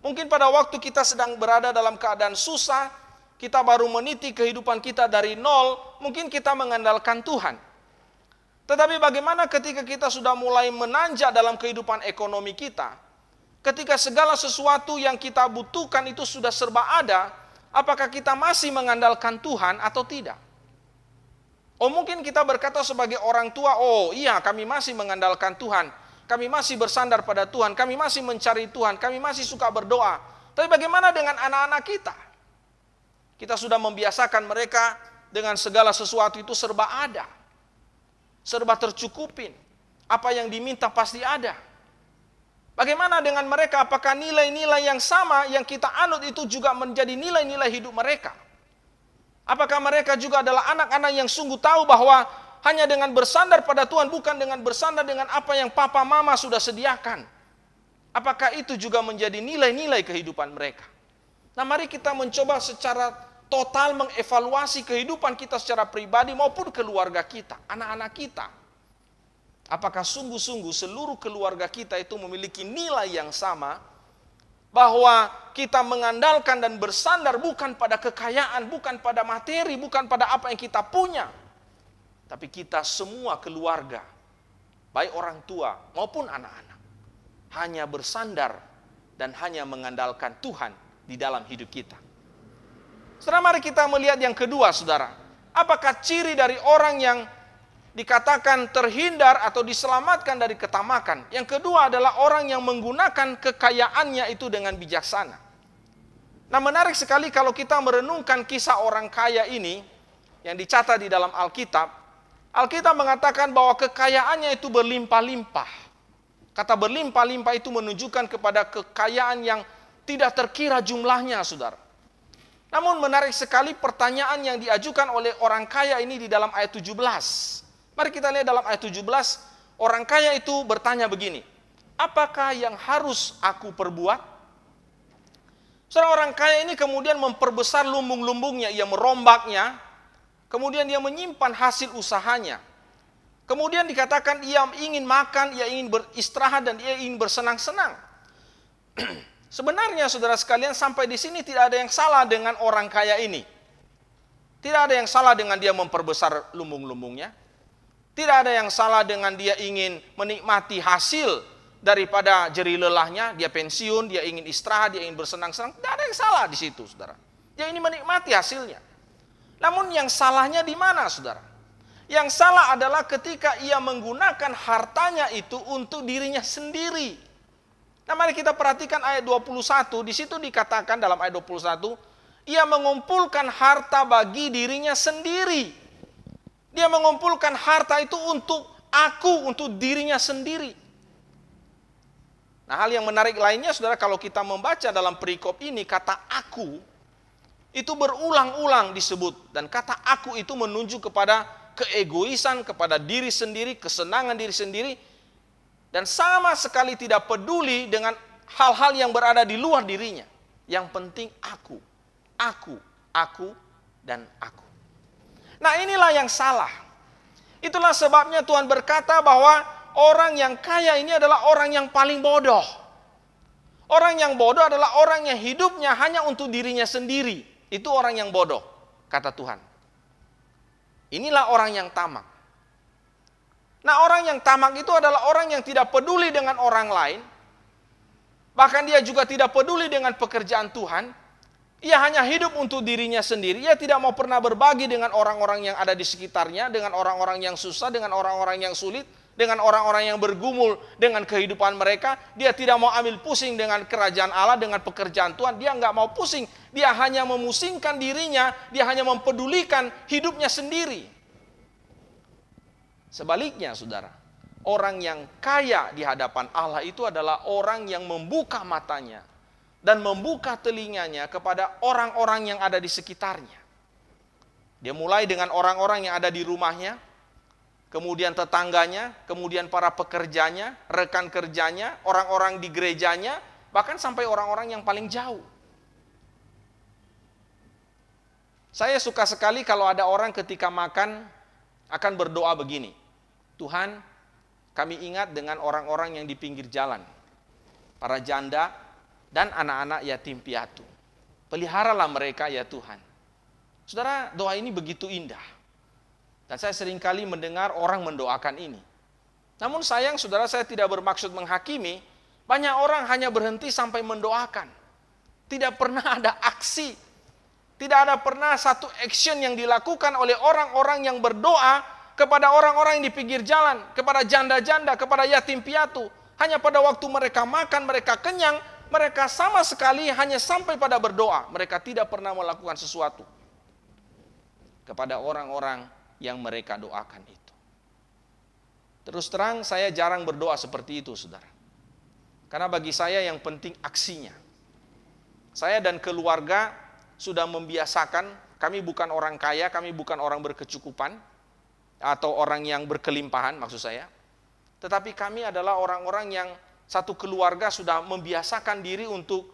Mungkin pada waktu kita sedang berada dalam keadaan susah, kita baru meniti kehidupan kita dari nol, mungkin kita mengandalkan Tuhan. Tetapi bagaimana ketika kita sudah mulai menanjak dalam kehidupan ekonomi kita, ketika segala sesuatu yang kita butuhkan itu sudah serba ada, apakah kita masih mengandalkan Tuhan atau tidak? Oh, mungkin kita berkata sebagai orang tua, oh iya, kami masih mengandalkan Tuhan, kami masih bersandar pada Tuhan, kami masih mencari Tuhan, kami masih suka berdoa. Tapi bagaimana dengan anak-anak kita? Kita sudah membiasakan mereka dengan segala sesuatu itu serba ada, serba tercukupin. Apa yang diminta pasti ada. Bagaimana dengan mereka? Apakah nilai-nilai yang sama yang kita anut itu juga menjadi nilai-nilai hidup mereka? Apakah mereka juga adalah anak-anak yang sungguh tahu bahwa hanya dengan bersandar pada Tuhan, bukan dengan bersandar dengan apa yang papa mama sudah sediakan? Apakah itu juga menjadi nilai-nilai kehidupan mereka? Nah, mari kita mencoba secara total mengevaluasi kehidupan kita secara pribadi maupun keluarga kita, anak-anak kita. Apakah sungguh-sungguh seluruh keluarga kita itu memiliki nilai yang sama, bahwa kita mengandalkan dan bersandar bukan pada kekayaan, bukan pada materi, bukan pada apa yang kita punya, tapi kita semua keluarga, baik orang tua maupun anak-anak, hanya bersandar dan hanya mengandalkan Tuhan di dalam hidup kita. Saudara, mari kita melihat yang kedua, saudara. Apakah ciri dari orang yang dikatakan terhindar atau diselamatkan dari ketamakan? Yang kedua adalah orang yang menggunakan kekayaannya itu dengan bijaksana. Nah, menarik sekali kalau kita merenungkan kisah orang kaya ini yang dicatat di dalam Alkitab. Alkitab mengatakan bahwa kekayaannya itu berlimpah-limpah. Kata berlimpah-limpah itu menunjukkan kepada kekayaan yang tidak terkira jumlahnya, saudara. Namun menarik sekali pertanyaan yang diajukan oleh orang kaya ini di dalam ayat 17. Mari kita lihat dalam ayat 17, orang kaya itu bertanya begini, apakah yang harus aku perbuat? Saudara, orang kaya ini kemudian memperbesar lumbung-lumbungnya, ia merombaknya, kemudian dia menyimpan hasil usahanya. Kemudian dikatakan ia ingin makan, ia ingin beristirahat, dan ia ingin bersenang-senang. Sebenarnya saudara sekalian, sampai di sini tidak ada yang salah dengan orang kaya ini. Tidak ada yang salah dengan dia memperbesar lumbung-lumbungnya. Tidak ada yang salah dengan dia ingin menikmati hasil daripada jerih lelahnya. Dia pensiun, dia ingin istirahat, dia ingin bersenang-senang. Tidak ada yang salah di situ, saudara. Dia ingin menikmati hasilnya. Namun yang salahnya di mana, saudara? Yang salah adalah ketika ia menggunakan hartanya itu untuk dirinya sendiri. Nah, mari kita perhatikan ayat 21, di situ dikatakan dalam ayat 21, Ia mengumpulkan harta bagi dirinya sendiri. Dia mengumpulkan harta itu untuk aku, untuk dirinya sendiri. Nah, hal yang menarik lainnya, saudara, kalau kita membaca dalam perikop ini, kata aku itu berulang-ulang disebut. Dan kata aku itu menunjuk kepada keegoisan, kepada diri sendiri, kesenangan diri sendiri. Dan sama sekali tidak peduli dengan hal-hal yang berada di luar dirinya. Yang penting aku, dan aku. Nah, inilah yang salah. Itulah sebabnya Tuhan berkata bahwa orang yang kaya ini adalah orang yang paling bodoh. Orang yang bodoh adalah orang yang hidupnya hanya untuk dirinya sendiri. Itu orang yang bodoh, kata Tuhan. Inilah orang yang tamak. Nah, orang yang tamak itu adalah orang yang tidak peduli dengan orang lain. Bahkan dia juga tidak peduli dengan pekerjaan Tuhan. Ia hanya hidup untuk dirinya sendiri. Ia tidak mau pernah berbagi dengan orang-orang yang ada di sekitarnya, dengan orang-orang yang susah, dengan orang-orang yang sulit, dengan orang-orang yang bergumul dengan kehidupan mereka. Dia tidak mau ambil pusing dengan kerajaan Allah, dengan pekerjaan Tuhan. Dia nggak mau pusing. Dia hanya memusingkan dirinya. Dia hanya mempedulikan hidupnya sendiri. Sebaliknya, saudara, orang yang kaya di hadapan Allah itu adalah orang yang membuka matanya dan membuka telinganya kepada orang-orang yang ada di sekitarnya. Dia mulai dengan orang-orang yang ada di rumahnya, kemudian tetangganya, kemudian para pekerjanya, rekan kerjanya, orang-orang di gerejanya, bahkan sampai orang-orang yang paling jauh. Saya suka sekali kalau ada orang ketika makan akan berdoa begini, Tuhan, kami ingat dengan orang-orang yang di pinggir jalan, para janda dan anak-anak yatim piatu. Peliharalah mereka ya Tuhan. Saudara, doa ini begitu indah. Dan saya seringkali mendengar orang mendoakan ini. Namun sayang, saudara, saya tidak bermaksud menghakimi. Banyak orang hanya berhenti sampai mendoakan. Tidak pernah ada aksi. Tidak ada pernah satu action yang dilakukan oleh orang-orang yang berdoa kepada orang-orang yang di pinggir jalan, kepada janda-janda, kepada yatim piatu. Hanya pada waktu mereka makan, mereka kenyang, mereka sama sekali hanya sampai pada berdoa. Mereka tidak pernah melakukan sesuatu kepada orang-orang yang mereka doakan itu. Terus terang, saya jarang berdoa seperti itu, saudara. Karena bagi saya yang penting aksinya. Saya dan keluarga sudah membiasakan, kami bukan orang kaya, kami bukan orang berkecukupan, atau orang yang berkelimpahan maksud saya. Tetapi kami adalah orang-orang yang satu keluarga sudah membiasakan diri untuk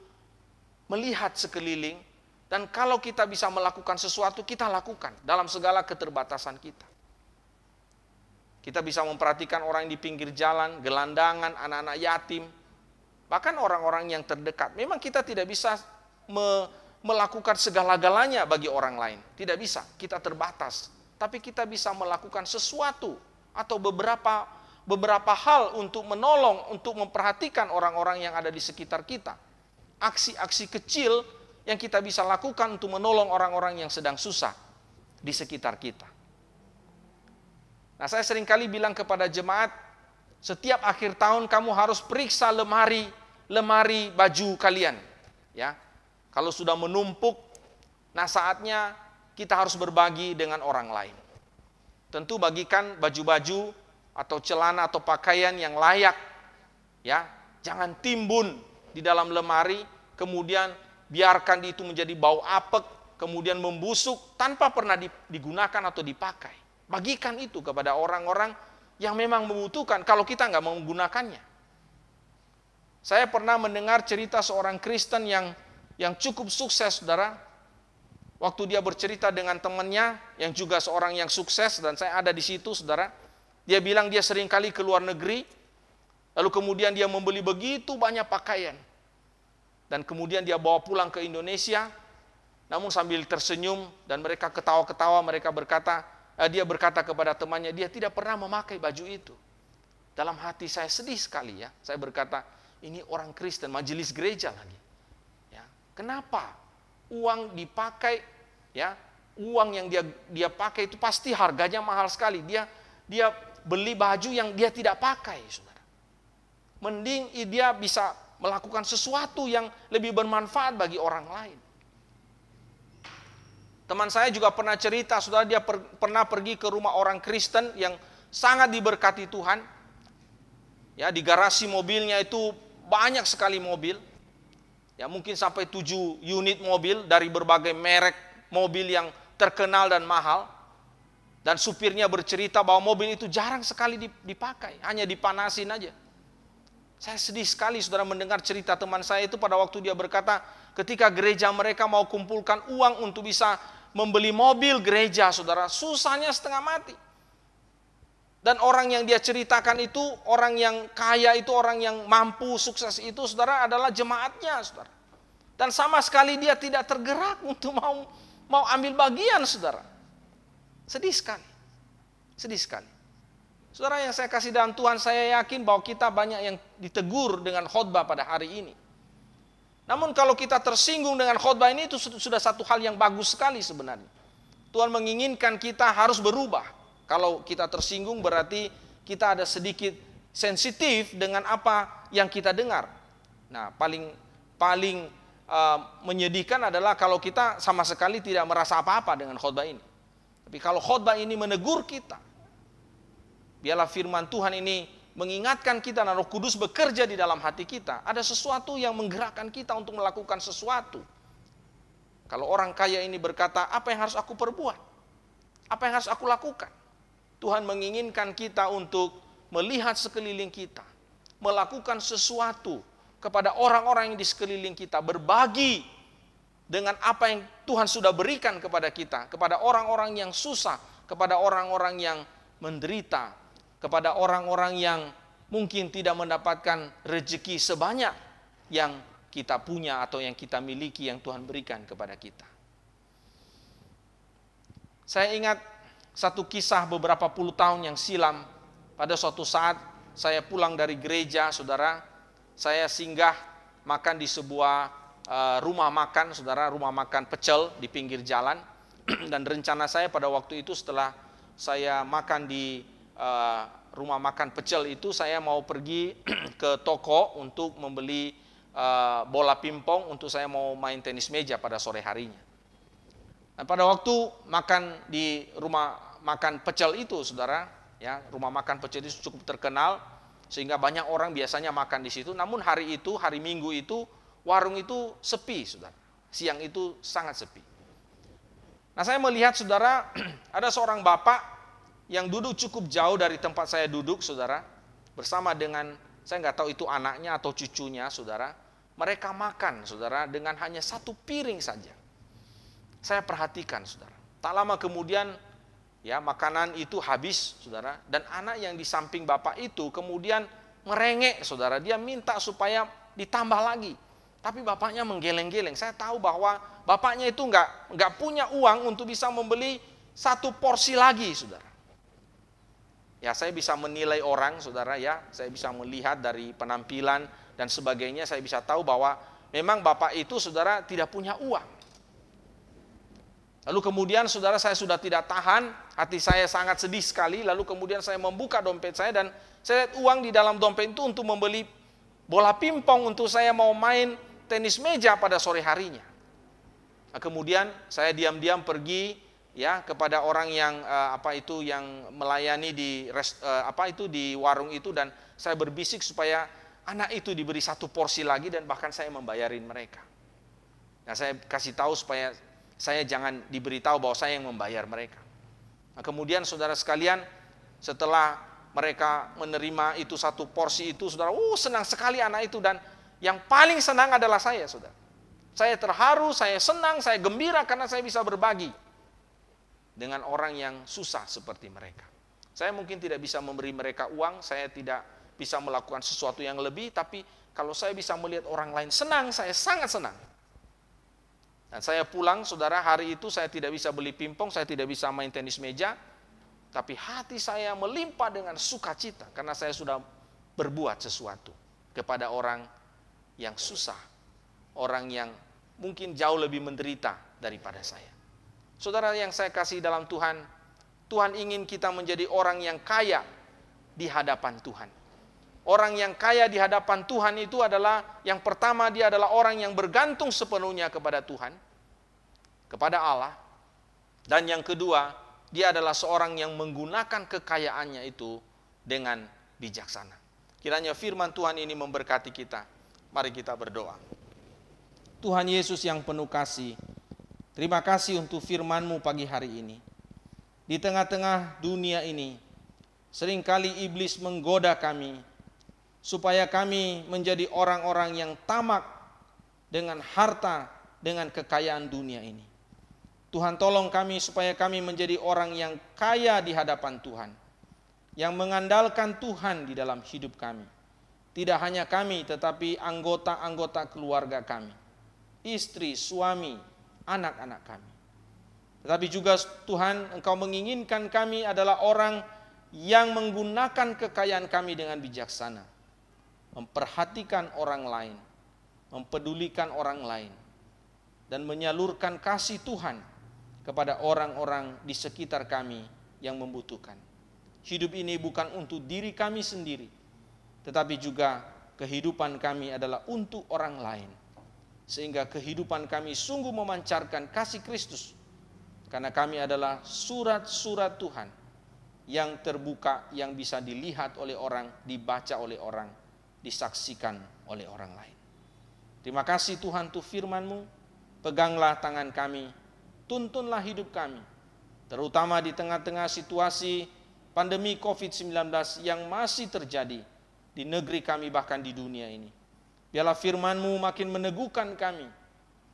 melihat sekeliling. Dan kalau kita bisa melakukan sesuatu, kita lakukan dalam segala keterbatasan kita. Kita bisa memperhatikan orang yang di pinggir jalan, gelandangan, anak-anak yatim, bahkan orang-orang yang terdekat. Memang kita tidak bisa melakukan segala-galanya bagi orang lain. Tidak bisa, kita terbatas. Tapi kita bisa melakukan sesuatu atau beberapa hal untuk menolong, untuk memperhatikan orang-orang yang ada di sekitar kita. Aksi-aksi kecil yang kita bisa lakukan untuk menolong orang-orang yang sedang susah di sekitar kita. Nah, saya seringkali bilang kepada jemaat, setiap akhir tahun kamu harus periksa lemari baju kalian. Ya, kalau sudah menumpuk, nah saatnya kita harus berbagi dengan orang lain. Tentu bagikan baju-baju atau celana atau pakaian yang layak. Ya, jangan timbun di dalam lemari, kemudian biarkan itu menjadi bau apek, kemudian membusuk tanpa pernah digunakan atau dipakai. Bagikan itu kepada orang-orang yang memang membutuhkan kalau kita nggak menggunakannya. Saya pernah mendengar cerita seorang Kristen yang cukup sukses, saudara. Waktu dia bercerita dengan temannya yang juga seorang yang sukses, dan saya ada di situ, saudara. Dia bilang dia sering kali ke luar negeri, lalu kemudian dia membeli begitu banyak pakaian. Dan kemudian dia bawa pulang ke Indonesia, namun sambil tersenyum dan mereka ketawa-ketawa, dia berkata kepada temannya, dia tidak pernah memakai baju itu. Dalam hati saya sedih sekali ya. Saya berkata, ini orang Kristen, majelis gereja lagi. Ya, kenapa? Uang dipakai, ya, uang yang dia pakai itu pasti harganya mahal sekali. Dia beli baju yang dia tidak pakai, saudara. Mending dia bisa melakukan sesuatu yang lebih bermanfaat bagi orang lain. Teman saya juga pernah cerita, saudara, dia pernah pergi ke rumah orang Kristen yang sangat diberkati Tuhan. Ya, di garasi mobilnya itu banyak sekali mobil. Ya, mungkin sampai 7 unit mobil dari berbagai merek mobil yang terkenal dan mahal. Dan supirnya bercerita bahwa mobil itu jarang sekali dipakai, hanya dipanasin aja. Saya sedih sekali, saudara, mendengar cerita teman saya itu pada waktu dia berkata, ketika gereja mereka mau kumpulkan uang untuk bisa membeli mobil gereja, saudara, susahnya setengah mati. Dan orang yang dia ceritakan itu, orang yang kaya itu, orang yang mampu, sukses itu, saudara, adalah jemaatnya, saudara. Dan sama sekali dia tidak tergerak untuk mau ambil bagian, saudara. Sedih sekali. Sedih sekali. Saudara yang saya kasih dalam Tuhan, saya yakin bahwa kita banyak yang ditegur dengan khotbah pada hari ini. Namun kalau kita tersinggung dengan khotbah ini, itu sudah satu hal yang bagus sekali sebenarnya. Tuhan menginginkan kita harus berubah. Kalau kita tersinggung berarti kita ada sedikit sensitif dengan apa yang kita dengar. Nah, paling menyedihkan adalah kalau kita sama sekali tidak merasa apa-apa dengan khotbah ini. Tapi kalau khotbah ini menegur kita, biarlah firman Tuhan ini mengingatkan kita dan Roh Kudus bekerja di dalam hati kita. Ada sesuatu yang menggerakkan kita untuk melakukan sesuatu. Kalau orang kaya ini berkata, apa yang harus aku perbuat? Apa yang harus aku lakukan? Tuhan menginginkan kita untuk melihat sekeliling kita, melakukan sesuatu kepada orang-orang yang di sekeliling kita, berbagi dengan apa yang Tuhan sudah berikan kepada kita, kepada orang-orang yang susah, kepada orang-orang yang menderita, kepada orang-orang yang mungkin tidak mendapatkan rezeki sebanyak yang kita punya atau yang kita miliki, yang Tuhan berikan kepada kita. Saya ingat satu kisah beberapa puluh tahun yang silam. Pada suatu saat saya pulang dari gereja, saudara, saya singgah makan di sebuah rumah makan, saudara, rumah makan pecel di pinggir jalan. Dan rencana saya pada waktu itu setelah saya makan di rumah makan pecel itu, saya mau pergi ke toko untuk membeli bola pingpong untuk saya mau main tenis meja pada sore harinya. Nah, pada waktu makan di rumah makan pecel itu, saudara, ya, rumah makan pecel itu cukup terkenal sehingga banyak orang biasanya makan di situ. Namun hari itu, hari Minggu itu, warung itu sepi, saudara. Siang itu sangat sepi. Nah, saya melihat, saudara, ada seorang bapak yang duduk cukup jauh dari tempat saya duduk, saudara, bersama dengan, saya nggak tahu itu anaknya atau cucunya, saudara. Mereka makan, saudara, dengan hanya satu piring saja. Saya perhatikan, saudara. Tak lama kemudian, ya, makanan itu habis, saudara. Dan anak yang di samping bapak itu kemudian merengek, saudara. Dia minta supaya ditambah lagi. Tapi bapaknya menggeleng-geleng. Saya tahu bahwa bapaknya itu nggak punya uang untuk bisa membeli satu porsi lagi, saudara. Ya, saya bisa menilai orang, saudara, ya. Saya bisa melihat dari penampilan dan sebagainya. Saya bisa tahu bahwa memang bapak itu, saudara, tidak punya uang. Lalu kemudian, saudara, saya sudah tidak tahan, hati saya sangat sedih sekali. Lalu kemudian saya membuka dompet saya dan saya lihat uang di dalam dompet itu untuk membeli bola pingpong untuk saya mau main tenis meja pada sore harinya. Nah, kemudian saya diam-diam pergi, ya, kepada orang yang yang melayani di warung itu, dan saya berbisik supaya anak itu diberi satu porsi lagi dan bahkan saya membayarin mereka. Nah, saya kasih tahu supaya saya jangan diberitahu bahwa saya yang membayar mereka. Nah, kemudian saudara sekalian, setelah mereka menerima itu satu porsi itu, saudara, senang sekali anak itu, dan yang paling senang adalah saya, saudara. Saya terharu, saya senang, saya gembira karena saya bisa berbagi dengan orang yang susah seperti mereka. Saya mungkin tidak bisa memberi mereka uang, saya tidak bisa melakukan sesuatu yang lebih, tapi kalau saya bisa melihat orang lain senang, saya sangat senang. Dan saya pulang, saudara, hari itu saya tidak bisa beli pingpong, saya tidak bisa main tenis meja, tapi hati saya melimpah dengan sukacita karena saya sudah berbuat sesuatu kepada orang yang susah, orang yang mungkin jauh lebih menderita daripada saya. Saudara yang saya kasih dalam Tuhan, Tuhan ingin kita menjadi orang yang kaya di hadapan Tuhan. Orang yang kaya di hadapan Tuhan itu adalah, yang pertama, dia adalah orang yang bergantung sepenuhnya kepada Tuhan, kepada Allah. Dan yang kedua, dia adalah seorang yang menggunakan kekayaannya itu dengan bijaksana. Kiranya firman Tuhan ini memberkati kita. Mari kita berdoa. Tuhan Yesus yang penuh kasih, terima kasih untuk firman-Mu pagi hari ini. Di tengah-tengah dunia ini, seringkali iblis menggoda kami, supaya kami menjadi orang-orang yang tamak dengan harta, dengan kekayaan dunia ini. Tuhan tolong kami supaya kami menjadi orang yang kaya di hadapan Tuhan, yang mengandalkan Tuhan di dalam hidup kami. Tidak hanya kami, tetapi anggota-anggota keluarga kami, istri, suami, anak-anak kami. Tetapi juga Tuhan, Engkau menginginkan kami adalah orang yang menggunakan kekayaan kami dengan bijaksana, memperhatikan orang lain, mempedulikan orang lain, dan menyalurkan kasih Tuhan kepada orang-orang di sekitar kami yang membutuhkan. Hidup ini bukan untuk diri kami sendiri, tetapi juga kehidupan kami adalah untuk orang lain. Sehingga kehidupan kami sungguh memancarkan kasih Kristus, karena kami adalah surat-surat Tuhan yang terbuka, yang bisa dilihat oleh orang, dibaca oleh orang, disaksikan oleh orang lain. Terima kasih Tuhan untuk firman-Mu. Peganglah tangan kami, tuntunlah hidup kami, terutama di tengah-tengah situasi pandemi COVID-19 yang masih terjadi di negeri kami, bahkan di dunia ini. Biarlah firman-Mu makin meneguhkan kami,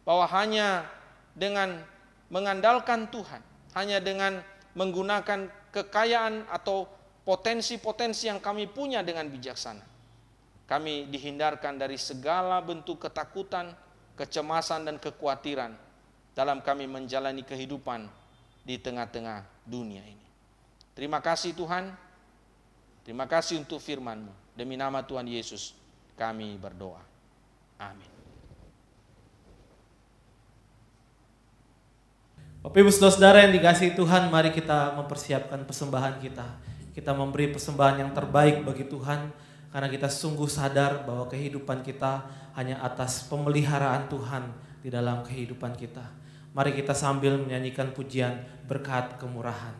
bahwa hanya dengan mengandalkan Tuhan, hanya dengan menggunakan kekayaan atau potensi-potensi yang kami punya dengan bijaksana, kami dihindarkan dari segala bentuk ketakutan, kecemasan, dan kekhawatiran dalam kami menjalani kehidupan di tengah-tengah dunia ini. Terima kasih Tuhan, terima kasih untuk firman-Mu. Demi nama Tuhan Yesus kami berdoa. Amin. Bapak Ibu Saudara yang dikasihi Tuhan, mari kita mempersiapkan persembahan kita. Kita memberi persembahan yang terbaik bagi Tuhan, karena kita sungguh sadar bahwa kehidupan kita hanya atas pemeliharaan Tuhan di dalam kehidupan kita. Mari kita sambil menyanyikan pujian berkat kemurahan.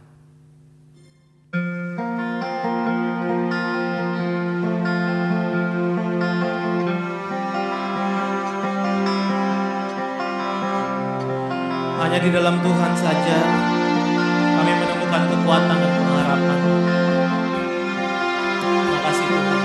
Hanya di dalam Tuhan saja kami menemukan kekuatan dan pengharapan. Terima kasih Tuhan.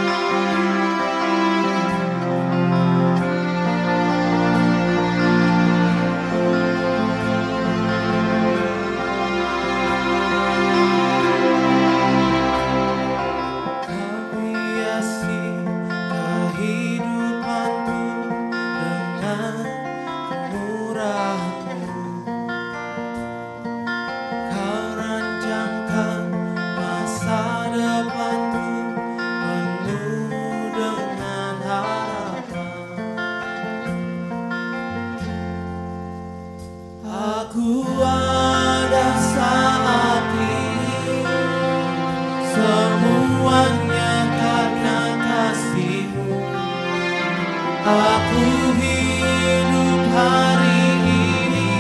Aku hidup hari ini,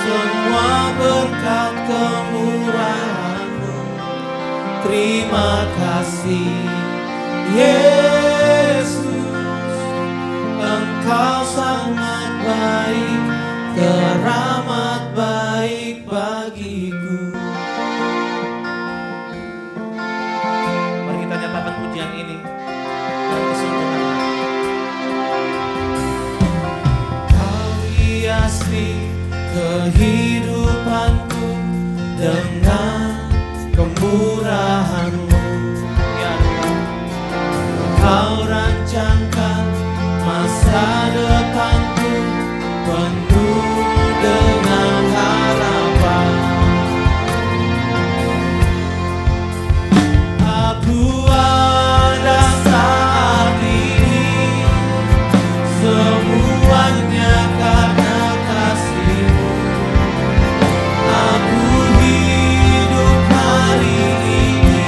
semua berkat kemurahan-Mu. Terima kasih Yesus, Engkau sangat baik, teramat baik bagiku. Mari kita nyatakan pujian ini dan kesungguhan. Hiasi kehidupanku dengan kemurahan-Mu, ya Tuhan. Kau rancangkan masa depanku penuh dengan harapan. Aku ada saat ini, semuanya karena kasih-Mu. Aku hidup hari ini,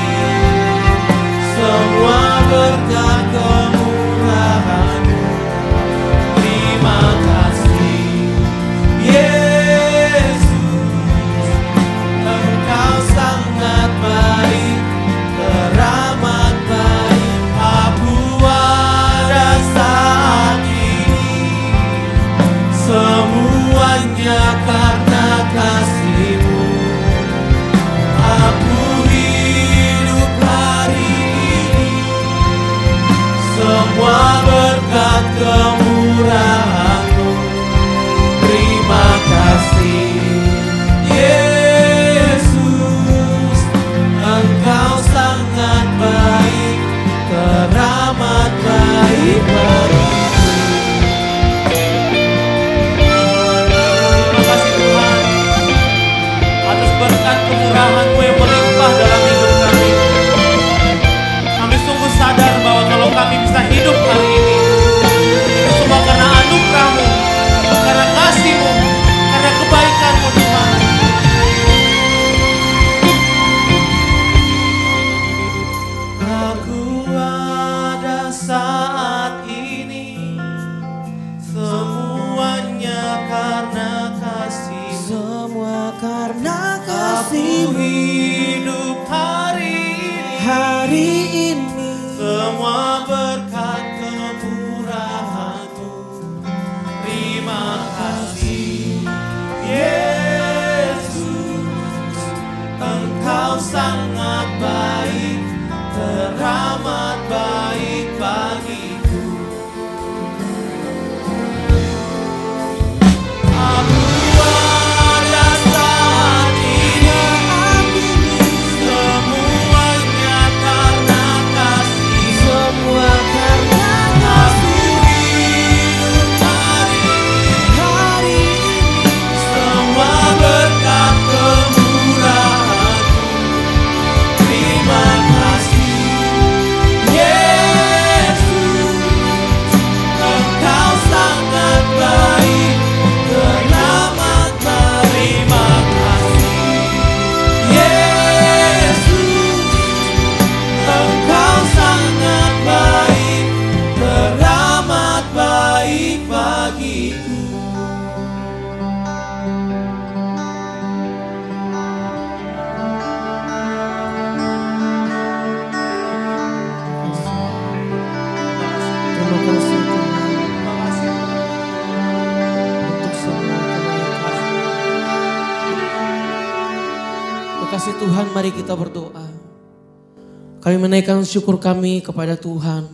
semua berkat Kau. karena Aku kasih-Mu. hidup hari ini semua berkat kemurahan-Mu. Terima kasih Yesus, Engkau sangat baik, teramat baik bagiku. Aku ada saat ini, semuanya karena kasih. Semua karena Aku hidup hari ini, semua berkat kemurahan-Mu. Terima kasih Yesus, Engkau sangat baik, teramat baik. Terima kasih Yesus, Engkau sangat baik, teramat baik bagiku. Terima kasih Tuhan untuk semua kebaikan. Terima kasih Tuhan, mari kita berdoa. Kami menaikkan syukur kami kepada Tuhan,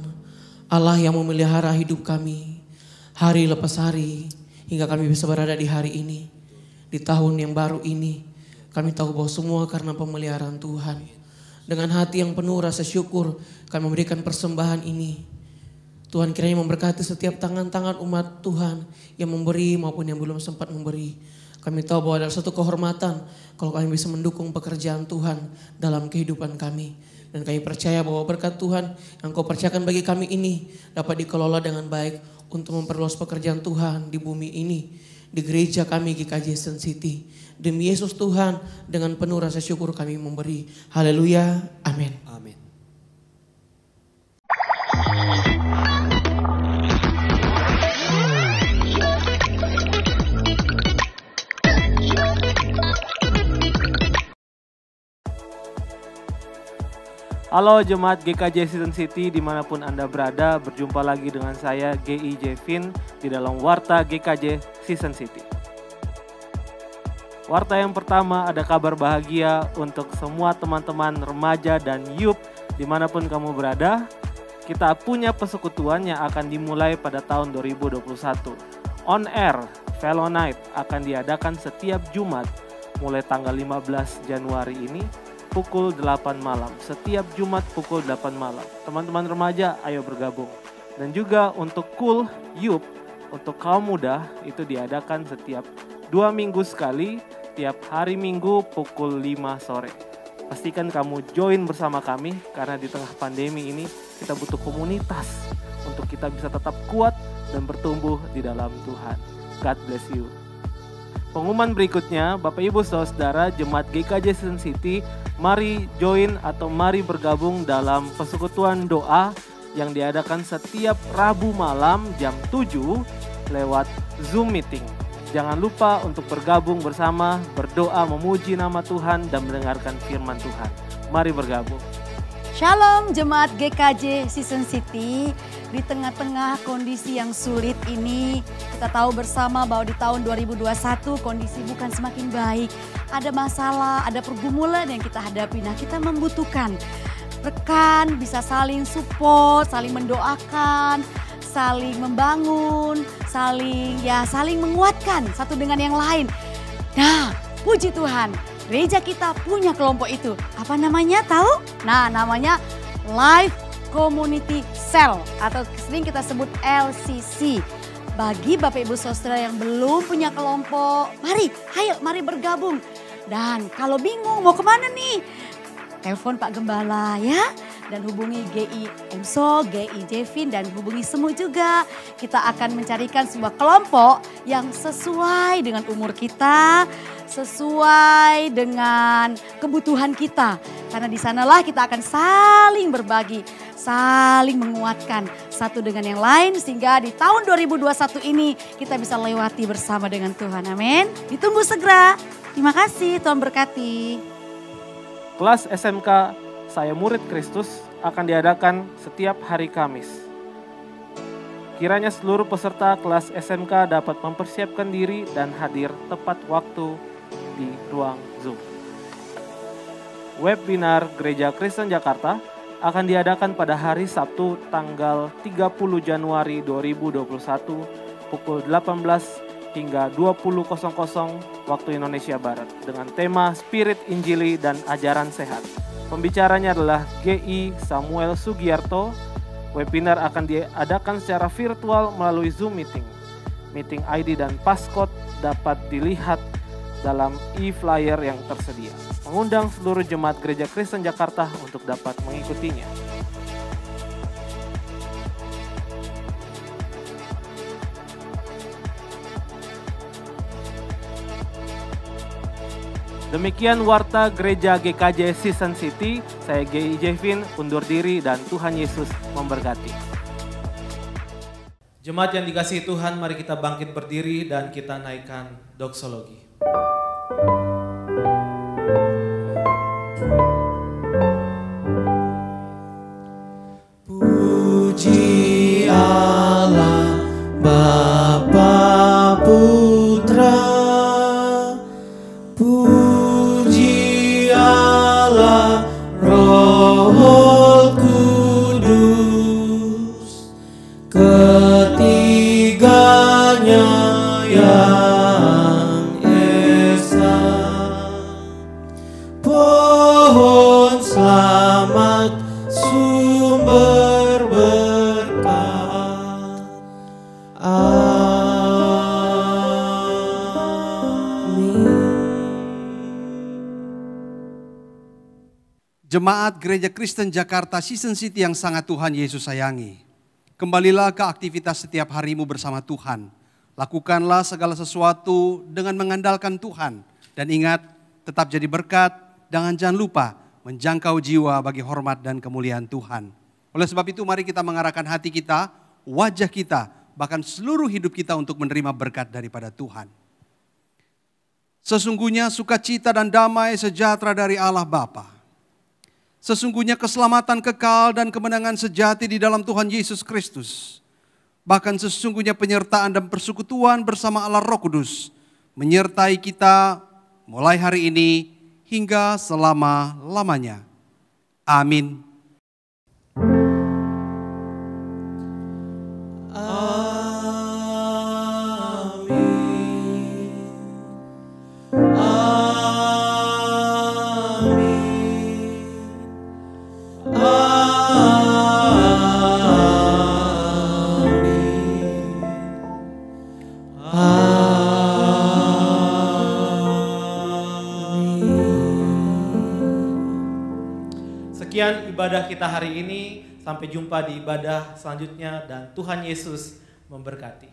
Allah yang memelihara hidup kami hari lepas hari hingga kami bisa berada di hari ini, di tahun yang baru ini. Kami tahu bahwa semua karena pemeliharaan Tuhan. Dengan hati yang penuh rasa syukur kami memberikan persembahan ini. Tuhan kiranya memberkati setiap tangan-tangan umat Tuhan yang memberi maupun yang belum sempat memberi. Kami tahu bahwa ada satu kehormatan kalau kami bisa mendukung pekerjaan Tuhan dalam kehidupan kami. Dan kami percaya bahwa berkat Tuhan yang Kau percayakan bagi kami ini dapat dikelola dengan baik untuk memperluas pekerjaan Tuhan di bumi ini, di gereja kami GKJ Sun City. Demi Yesus Tuhan, dengan penuh rasa syukur kami memberi. Haleluya, amin. Amin. Halo Jemaat GKJ Sun City dimanapun Anda berada, berjumpa lagi dengan saya GI Jevin di dalam Warta GKJ Season City. Warta yang pertama, ada kabar bahagia untuk semua teman-teman remaja dan youth dimanapun kamu berada. Kita punya persekutuan yang akan dimulai pada tahun 2021. On Air Fellow Night akan diadakan setiap Jumat mulai tanggal 15 Januari ini pukul 8 malam. Setiap Jumat pukul 8 malam. Teman-teman remaja, ayo bergabung. Dan juga untuk Cool Youth, untuk kaum muda, itu diadakan setiap 2 minggu sekali, tiap hari Minggu pukul 5 sore. Pastikan kamu join bersama kami, karena di tengah pandemi ini kita butuh komunitas untuk kita bisa tetap kuat dan bertumbuh di dalam Tuhan. God bless you. Pengumuman berikutnya, Bapak Ibu Saudara Jemaat GKJ Sun City, mari join atau mari bergabung dalam persekutuan doa yang diadakan setiap Rabu malam jam 7 lewat Zoom meeting. Jangan lupa untuk bergabung bersama, berdoa memuji nama Tuhan dan mendengarkan firman Tuhan. Mari bergabung. Shalom Jemaat GKJ Season City. Di tengah-tengah kondisi yang sulit ini, kita tahu bersama bahwa di tahun 2021 kondisi bukan semakin baik. Ada masalah, ada pergumulan yang kita hadapi. Nah, kita membutuhkan rekan, bisa saling support, saling mendoakan, saling membangun, saling menguatkan satu dengan yang lain. Nah, puji Tuhan, gereja kita punya kelompok itu. Apa namanya, tahu? Nah, namanya Life Community Cell atau sering kita sebut LCC. Bagi Bapak Ibu Saudara yang belum punya kelompok, mari bergabung. Dan kalau bingung mau kemana nih? Telepon Pak Gembala ya. Dan hubungi GI Emso, GI Jevin, dan hubungi Semu juga. Kita akan mencarikan sebuah kelompok yang sesuai dengan umur kita, sesuai dengan kebutuhan kita. Karena di sanalah kita akan saling berbagi, saling menguatkan satu dengan yang lain. Sehingga di tahun 2021 ini kita bisa lewati bersama dengan Tuhan. Amin. Ditunggu segera. Terima kasih, Tuhan berkati. Kelas SMK Saya Murid Kristus akan diadakan setiap hari Kamis. Kiranya seluruh peserta kelas SMK dapat mempersiapkan diri dan hadir tepat waktu di ruang Zoom. Webinar Gereja Kristen Jakarta akan diadakan pada hari Sabtu tanggal 30 Januari 2021 pukul 18 hingga 20.00 waktu Indonesia Barat dengan tema Spirit Injili dan Ajaran Sehat. Pembicaranya adalah GI Samuel Sugiarto. Webinar akan diadakan secara virtual melalui Zoom Meeting. Meeting ID dan passcode dapat dilihat dalam e-flyer yang tersedia. Mengundang seluruh jemaat Gereja Kristen Jakarta untuk dapat mengikutinya. Demikian Warta Gereja GKJ Season City, saya GI Jevin, undur diri dan Tuhan Yesus memberkati. Jemaat yang dikasihi Tuhan, mari kita bangkit berdiri dan kita naikkan doksologi. Puji Allah Bapa Putra, puji Allah Roh Kudus, ketiganya yang esa. Pohon selamat sumber berkat. Jemaat Gereja Kristen Jakarta Season City yang sangat Tuhan Yesus sayangi. Kembalilah ke aktivitas setiap harimu bersama Tuhan. Lakukanlah segala sesuatu dengan mengandalkan Tuhan. Dan ingat, tetap jadi berkat. Jangan lupa menjangkau jiwa bagi hormat dan kemuliaan Tuhan. Oleh sebab itu mari kita mengarahkan hati kita, wajah kita, bahkan seluruh hidup kita untuk menerima berkat daripada Tuhan. Sesungguhnya sukacita dan damai sejahtera dari Allah Bapa. Sesungguhnya keselamatan kekal dan kemenangan sejati di dalam Tuhan Yesus Kristus. Bahkan sesungguhnya penyertaan dan persekutuan bersama Allah Roh Kudus menyertai kita mulai hari ini hingga selama-lamanya. Amin. Sekian ibadah kita hari ini, sampai jumpa di ibadah selanjutnya dan Tuhan Yesus memberkati.